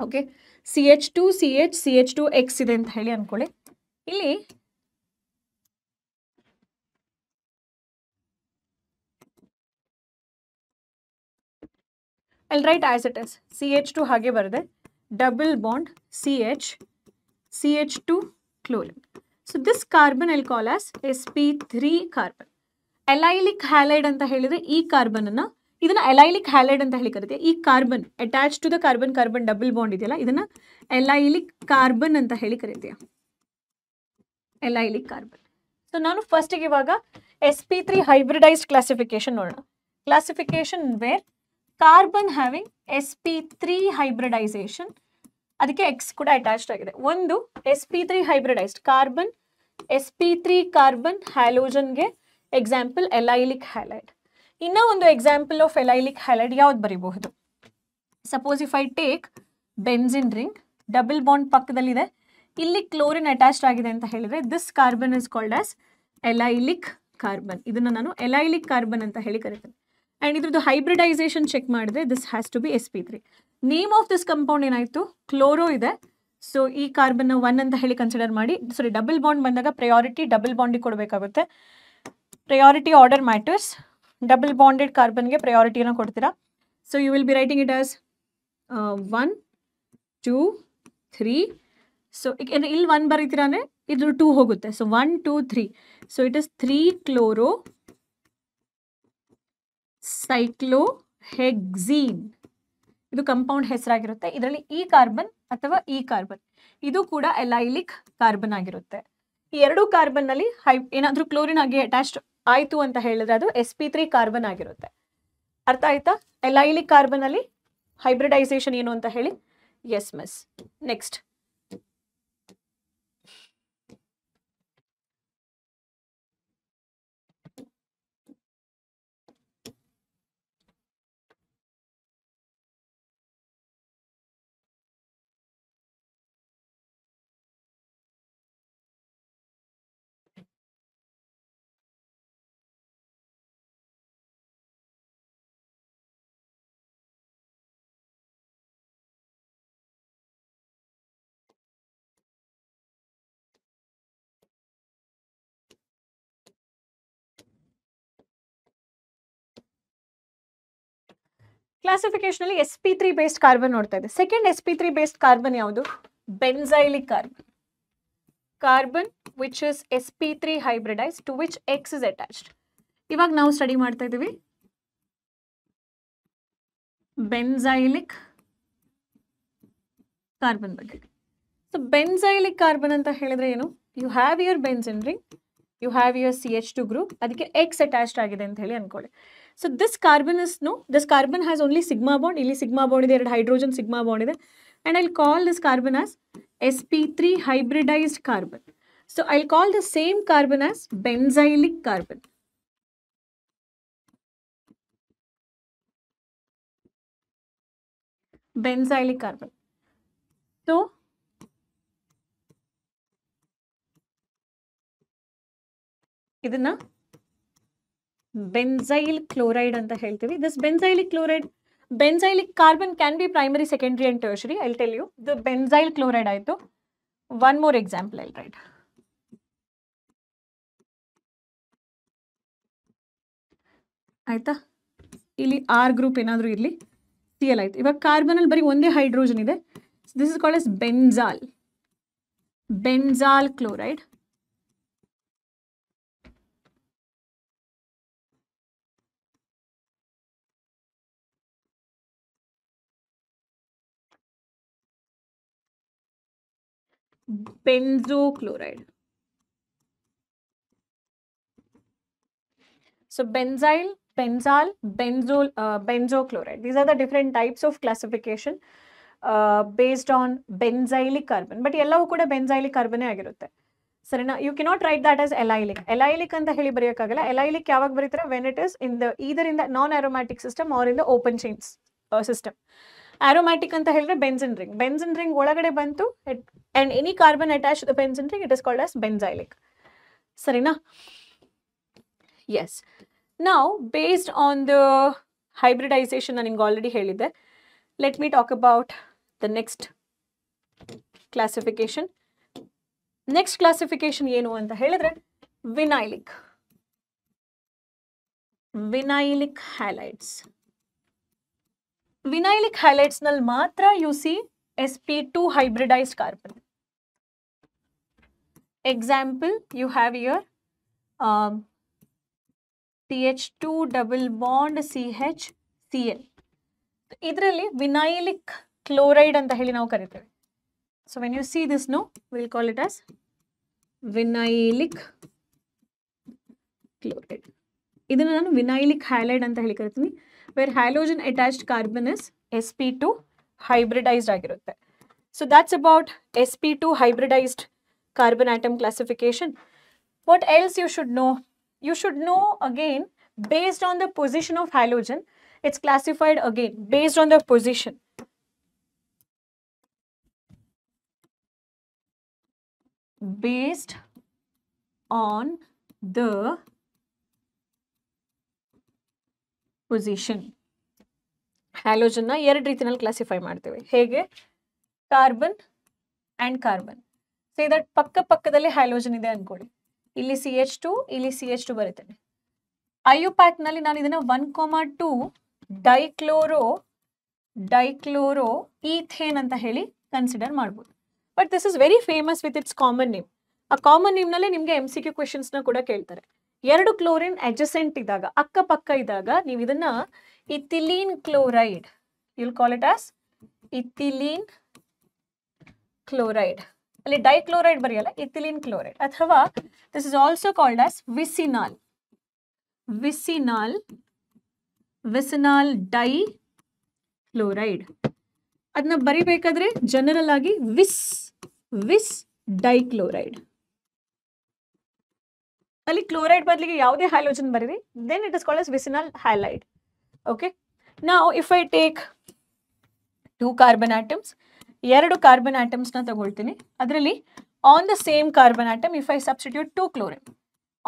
okay, CH2 CH CH2X ಇದೆ ಅಂತ ಹೇಳಿ ಅನ್ಕೊಳ್ಳಿ. ಇಲ್ಲಿ I'll write as it is. CH2 ಹಾಗೆ ಬರದೆ double bond CH2 chlorine. So this carbon I'll call as sp3 carbon. Allylic halide ಅಂತ ಹೇಳಿದ್ರೆ ಈ ಕಾರ್ಬನ್ ಅನ್ನ, ಇದನ್ನ allylic halide ಅಂತ ಹೇಳಿ ಕರೀತೀವಿ. ಈ carbon attach to the carbon carbon double bond ಇದೆಯಲ್ಲ, ಇದನ್ನ allylic ಕಾರ್ಬನ್ ಅಂತ ಹೇಳಿ ಕರೀತೀವಿ. allylic carbon. ಸೊ ನಾನು ಫಸ್ಟ್ ಗೆ ಇವಾಗ sp3 ಹೈಬ್ರಿಡೈಸ್ಡ್ ಕ್ಲಾಸಿಫಿಕೇಶನ್ ನೋಡೋಣ. Classification where carbon having sp3 hybridisation, ಅದಕ್ಕೆ ಎಕ್ಸ್ ಕೂಡ ಅಟ್ಯಾಚ್ಡ್ ಆಗಿದೆ. ಒಂದು sp3 hybridised carbon, sp3 carbon ಹ್ಯಾಲೋಜನ್ಗೆ ಎಕ್ಸಾಂಪಲ್ ಎಲೈಲಿಕ್ ಹ್ಯಾಲೈಡ್. ಇನ್ನ ಒಂದು ಎಕ್ಸಾಂಪಲ್ ಆಫ್ ಎಲೈಲಿಕ್ ಹ್ಯಾಲೈಡ್ ಯಾವ್ದು ಬರೀಬಹುದು? Suppose if I take benzene ring, double bond ಪಕ್ಕದಲ್ಲಿದೆ, ಇಲ್ಲಿ ಕ್ಲೋರಿನ್ ಅಟ್ಯಾಚ್ಡ್ ಆಗಿದೆ ಅಂತ ಹೇಳಿದ್ರೆ this carbon is called as allylic carbon. ಇದನ್ನ ನಾನು ಎಲೈಲಿಕ್ ಕಾರ್ಬನ್ ಅಂತ ಹೇಳಿ ಕರಿತೇನೆ. ಅಂಡ್ ಇದ್ರದ್ದು ಹೈಬ್ರಿಡೈಸೇಷನ್ ಚೆಕ್ ಮಾಡಿದ್ರೆ this has to be sp3. Name of this compound ಏನಾಯ್ತು? ಕ್ಲೋರೋ ಇದೆ. ಸೊ ಈ ಕಾರ್ಬನ್ 1 ಅಂತ ಹೇಳಿ ಕನ್ಸಿಡರ್ ಮಾಡಿ, ಸಾರಿ ಡಬಲ್ ಬಾಂಡ್ ಬಂದಾಗ ಪ್ರಯಾರಿಟಿ ಡಬಲ್ ಬಾಂಡಿಗೆ ಕೊಡಬೇಕಾಗುತ್ತೆ. Priority order matters. Double bonded ಕಾರ್ಬನ್ಗೆ ಪ್ರಯಾರಿಟಿನ ಕೊಡ್ತೀರಾ. So you will be writing it as 1 2 3. So ಇಲ್ಲಿ 1 ಬರೀತೀರಾ ಅಂದರೆ ಇದು 2 ಹೋಗುತ್ತೆ. So 1 2 3. So it is 3 chloro cyclohexene. ಇದು ಕಂಪೌಂಡ್ ಹೆಸರಾಗಿರುತ್ತೆ. ಇದರಲ್ಲಿ ಈ ಕಾರ್ಬನ್ ಅಥವಾ ಈ ಕಾರ್ಬನ್ ಇದು ಕೂಡ ಎಲೈಲಿಕ್ ಕಾರ್ಬನ್ ಆಗಿರುತ್ತೆ. ಈ ಎರಡು ಕಾರ್ಬನ್ ನಲ್ಲಿ ಏನಾದ್ರೂ ಕ್ಲೋರಿನ್ ಆಗಿ ಅಟ್ಯಾಚ್ಡ್ ಆಯ್ತು ಅಂತ ಹೇಳಿದ್ರೆ ಅದು sp3 ಕಾರ್ಬನ್ ಆಗಿರುತ್ತೆ. ಅರ್ಥ ಆಯ್ತಾ? ಎಲೈಲಿಕ್ ಕಾರ್ಬನ್ ಅಲ್ಲಿ ಹೈಬ್ರಿಡೈಸೇಷನ್ ಏನು ಅಂತ ಹೇಳಿ. Yes miss. ನೆಕ್ಸ್ಟ್ ಕ್ಲಾಸಿಫಿಕೇಶನ್ ಅಲ್ಲಿ sp3 ಬೇಸ್ಡ್ ಕಾರ್ಬನ್ ನೋಡ್ತಾ ಇದೆ. ಸೆಕೆಂಡ್ sp3 ಬೇಸ್ಡ್ ಕಾರ್ಬನ್ ಯಾವುದು? Benzylic carbon. Carbon which is sp3 hybridized to which X is attached. ಇವಾಗ ನಾವು ಸ್ಟಡಿ ಮಾಡ್ತಾ ಇದೀವಿ ಬೆನ್ಸೈಲಿಕ್ ಕಾರ್ಬನ್ ಬಗ್ಗೆ. ಸೊ ಬೆನ್ಸೈಲಿಕ್ ಕಾರ್ಬನ್ ಅಂತ ಹೇಳಿದ್ರೆ ಏನು? You have your benzene ring, you have your CH2 group, ಅದಕ್ಕೆ X ಅಟ್ಯಾಚ್ಡ್ ಆಗಿದೆ ಅಂತ ಹೇಳಿ ಅನ್ಕೊಳ್ಳಿ. So this carbon is this carbon has only sigma bond. ಇಲ್ಲಿ ಸಿಗ್ಮಾ ಬಾಂಡ್ ಇದೆ, ಎರಡು ಹೈಡ್ರೋಜನ್ ಸಿಗ್ಮಾ ಬಾಂಡ್ ಇದೆ. And I'll call this carbon as sp3 hybridized carbon. So I'll call the same carbon as benzylic carbon. Benzylic carbon. So ಇದನ್ನ benzyl chloride ಅಂತ ಹೇಳ್ತೀವಿ. This benzylic chloride, benzylic carbon can be primary, secondary and tertiary. I tell you the benzyl chloride ಆಯ್ತು. One more example I'll write. ಆಯ್ತಾ? ಇಲ್ಲಿ R group ಏನಾದರೂ ಇರಲಿ, Cl ಆಯ್ತು. ಇವಾಗ ಕಾರ್ಬನ್ ಅಲ್ಲಿ ಬರೀ ಒಂದೇ ಹೈಡ್ರೋಜನ್ ಇದೆ. This is called as benzal, benzal chloride. Benzochloride. So benzyl, benzal, benzochloride. These are the different types of classification based on benzylic carbon. But ಎಲ್ಲವೂ ಕೂಡ benzylic carbon ಆಗಿರುತ್ತೆ. ಸರಿನಾ? You cannot write that as allylic. Allylic ಅಂತ ಹೇಳಿ ಬರೆಯೋಕ್ಕಾಗಲ್ಲ. Allylic ಯಾವಾಗ ಬರೀತಾರೆ? When it is in the either in the non-aromatic system or in the open chains system. Aromatic ಅಂತ ಹೇಳಿದ್ರೆ benzene ring. Benzene ring ಒಳಗಡೆ ಬಂತು and any carbon attached to the benzene ring, it is called as benzylic. ಸರಿನಾ? Yes. Now, based on the hybridization, ನಾನು ನಿಮ್ಗೆ already ಹೇಳಿದ್ದೆ. Let me talk about the next classification. Next classification ಏನು ಅಂತ ಹೇಳಿದ್ರೆ vinylic. Vinylic halides. Vinylic halides ನಲ್ಲಿ ಮಾತ್ರ you see sp2 hybridized carbon. Example, you have here CH2 double bond CHCl. ಇದರಲ್ಲಿ ವಿನೈಲಿಕ್ chloride ಅಂತ ಹೇಳಿ ನಾವು ಕರಿತೇವೆ. So when you see this, no, we'll call it as vinylic chloride. ಇದನ್ನ ನಾನು ವಿನೈಲಿಕ್ halide ಅಂತ ಹೇಳಿ ಕರಿತೀನಿ. where halogen attached carbon is sp2 hybridized ಆಗಿರುತ್ತೆ. So that's about sp2 hybridized carbon atom classification. What else you should know? You should know again based on the position of halogen. It's classified again based on the position. Based on the position. Halogen na ಎರಡು ರೀತಿಯಲ್ಲಿ classify ಮಾಡ್ತೇವೆ. ಹೇಗೆ? Carbon and carbon. Say that ಪಕ್ಕದಲ್ಲಿ halogen ಇದೆ ಅನ್ಕೊಳ್ಳಿ. ಇಲ್ಲಿ CH2, ಇಲ್ಲಿ CH2 ಬರುತ್ತೇನೆ. ಐಯುಪ್ಯಾಕ್ ನಲ್ಲಿ ನಾನು ಇದನ್ನ 1,2 ಡೈಕ್ಲೋರೋ ಈಥೇನ್ ಅಂತ ಹೇಳಿ ಕನ್ಸಿಡರ್ ಮಾಡ್ಬೋದು. But this is very famous with its common name. ಆ ಕಾಮನ್ ನೇಮ್ ನಲ್ಲಿ ನಿಮ್ಗೆ MCQ ಕ್ವೆಶನ್ಸ್ ನ ಕೂಡ ಕೇಳ್ತಾರೆ. ಎರಡು ಕ್ಲೋರಿನ್ ಅಡ್ಜಸೆಂಟ್ ಇದ್ದಾಗ, ಅಕ್ಕಪಕ್ಕ ಇದ್ದಾಗ ನೀವು ಇದನ್ನ ethylene chloride, you'll call it as ethylene chloride. ಅಲ್ಲಿ ಡೈಕ್ಲೋರೈಡ್ ಬರೆಯಲ್ಲ, ಇಥಿಲೀನ್ ಕ್ಲೋರೈಡ್. ಅಥವಾ this is also called as vicinal dichloride. ಅದನ್ನ ಬರಿಬೇಕಾದ್ರೆ ಜನರಲ್ ಆಗಿ ವಿಸ್ ಡೈಕ್ಲೋರೈಡ್. ಅಲ್ಲಿ ಕ್ಲೋರೈಡ್ ಬದಲಿಗೆ ಯಾವುದೇ ಹ್ಯಾಲೋಜನ್ ಬರೀರಿ, then it is called as vicinal halide. Okay, now if I take 2 carbon atoms, 2 carbon atoms ನ ತಗೊಳ್ತೀನಿ. ಅದರಲ್ಲಿ on the same carbon atom if I substitute 2 chlorine,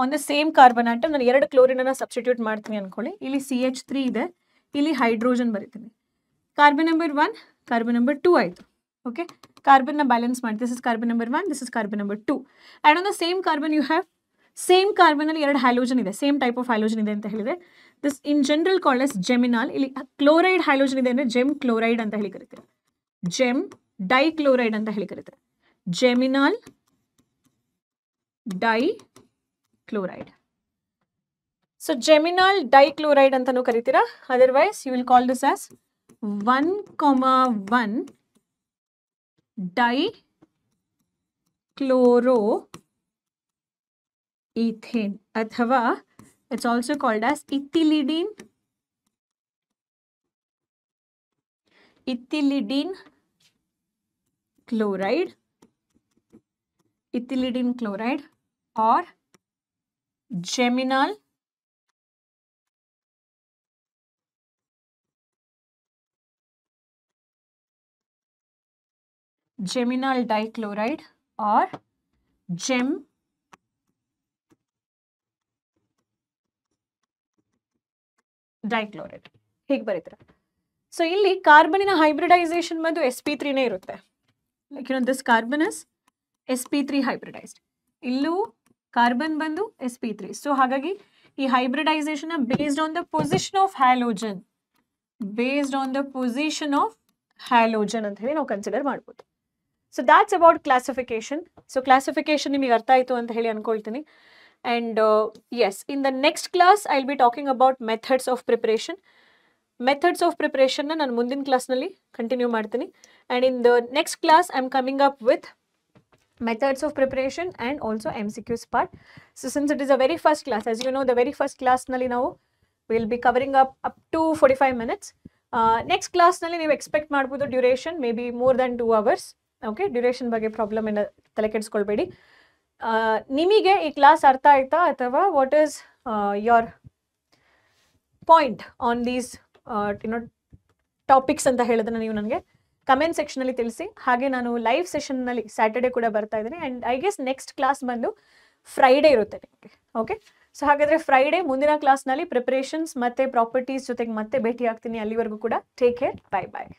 on the same carbon atom ನಾನು 2 chlorine ಅನ್ನ substitute ಮಾಡ್ತೀನಿ ಅನ್ಕೊಳ್ಳಿ. ಇಲ್ಲಿ CH3 ಇದೆ, ಇಲ್ಲಿ ಹೈಡ್ರೋಜನ್ ಬರೀತೀನಿ. ಕಾರ್ಬನ್ ನಂಬರ್ 1, ಕಾರ್ಬನ್ ನಂಬರ್ 2 ಆಯ್ತು. ಓಕೆ, ಕಾರ್ಬನ್ ನ ಬ್ಯಾಲೆನ್ಸ್ ಮಾಡಿ, this is carbon number 1, this is carbon number 2. And on the same carbon you have, same carbon ಅಲ್ಲಿ 2 ಹ್ಯಾಲೋಜನ್ ಇದೆ, ಸೇಮ್ ಟೈಪ್ ಆಫ್ ಹ್ಯಾಲೋಜನ್ ಇದೆ ಅಂತ ಹೇಳಿದ್ರೆ this in general called as geminal. ಇಲ್ಲಿ chloride hydrogen ಇದೆ ಅಂದರೆ GeM chloride ಅಂತ ಹೇಳಿ ಕರಿತೀವಿ. ಜೆಮ್ ಡೈಕ್ಲೋರೈಡ್ ಅಂತ ಹೇಳಿ ಕರಿತಾರೆ. ಜೆಮಿನಾಲ್ ಡೈಕ್ಲೋರೈಡ್. ಸೊ ಜೆಮಿನಾಲ್ ಡೈಕ್ಲೋರೈಡ್ ಅಂತಾನೂ ಕರಿತೀರಾ. Otherwise you will call this as 1,1 dichloroethane ಅಥವಾ it's also called as ethylidene chloride, ethylidene chloride or geminal dichloride or gem dichloride ಹೀಗೆ ಬರೀತಾರೆ. ಸೊ ಇಲ್ಲಿ ಕಾರ್ಬನಿನ ಹೈಬ್ರಿಡೈಸೇಷನ್ ಬಂದು sp3ನೇ ಇರುತ್ತೆ. Like this carbon is sp3 hybridized. ಇಲ್ಲೂ ಕಾರ್ಬನ್ ಬಂದು sp3. ಸೊ ಹಾಗಾಗಿ ಈ hybridization based on the position of halogen ಅಂತ ಹೇಳಿ ನಾವು ಕನ್ಸಿಡರ್ ಮಾಡ್ಬೋದು. So that's about classification. So classification ನಿಮಗೆ ಅರ್ಥ ಆಯಿತು ಅಂತ ಹೇಳಿ ಅನ್ಕೊಳ್ತೀನಿ. And yes, in the next class I'll be talking about methods of preparation. Methods of preparation na ನಾನು ಮುಂದಿನ ಕ್ಲಾಸ್ನಲ್ಲಿ ಕಂಟಿನ್ಯೂ ಮಾಡ್ತೀನಿ. And in the next class I'm coming up with methods of preparation and also MCQs part. So since it is a very first class, as you know, the very first class ನಲ್ಲಿ ನಾವು will be covering up to 45 minutes. Next class ನಲ್ಲಿ ನೀವು expect ಮಾಡ್ಬೋದು duration may be more than 2 hours. Okay, duration ಬಗ್ಗೆ problem ಏನು ತಲೆ ಕೆಡಿಸ್ಕೊಳ್ಬೇಡಿ. ನಿಮಗೆ ಈ ಕ್ಲಾಸ್ ಅರ್ಥ ಆಯ್ತಾ ಅಥವಾ what is your point on these topics ಅಂತ ಹೇಳೋದನ್ನ ನೀವು ನನಗೆ ಕಮೆಂಟ್ ಸೆಕ್ಷನಲ್ಲಿ ತಿಳಿಸಿ. ಹಾಗೆ ನಾನು ಲೈವ್ ಸೆಷನ್ನಲ್ಲಿ ಸ್ಯಾಟರ್ಡೆ ಕೂಡ ಬರ್ತಾ ಇದ್ದೀನಿ. And I guess next class ಬಂದು ಫ್ರೈಡೇ ಇರುತ್ತೆ ನಿಮಗೆ. ಓಕೆ, ಸೊ ಹಾಗಾದರೆ ಫ್ರೈಡೇ ಮುಂದಿನ ಕ್ಲಾಸ್ನಲ್ಲಿ ಪ್ರಿಪರೇಷನ್ಸ್ ಮತ್ತು ಪ್ರಾಪರ್ಟೀಸ್ ಜೊತೆಗೆ ಮತ್ತೆ ಭೇಟಿ ಆಗ್ತೀನಿ. ಅಲ್ಲಿವರೆಗೂ ಕೂಡ ಟೇಕ್ ಕೇರ್, ಬೈ ಬಾಯ್.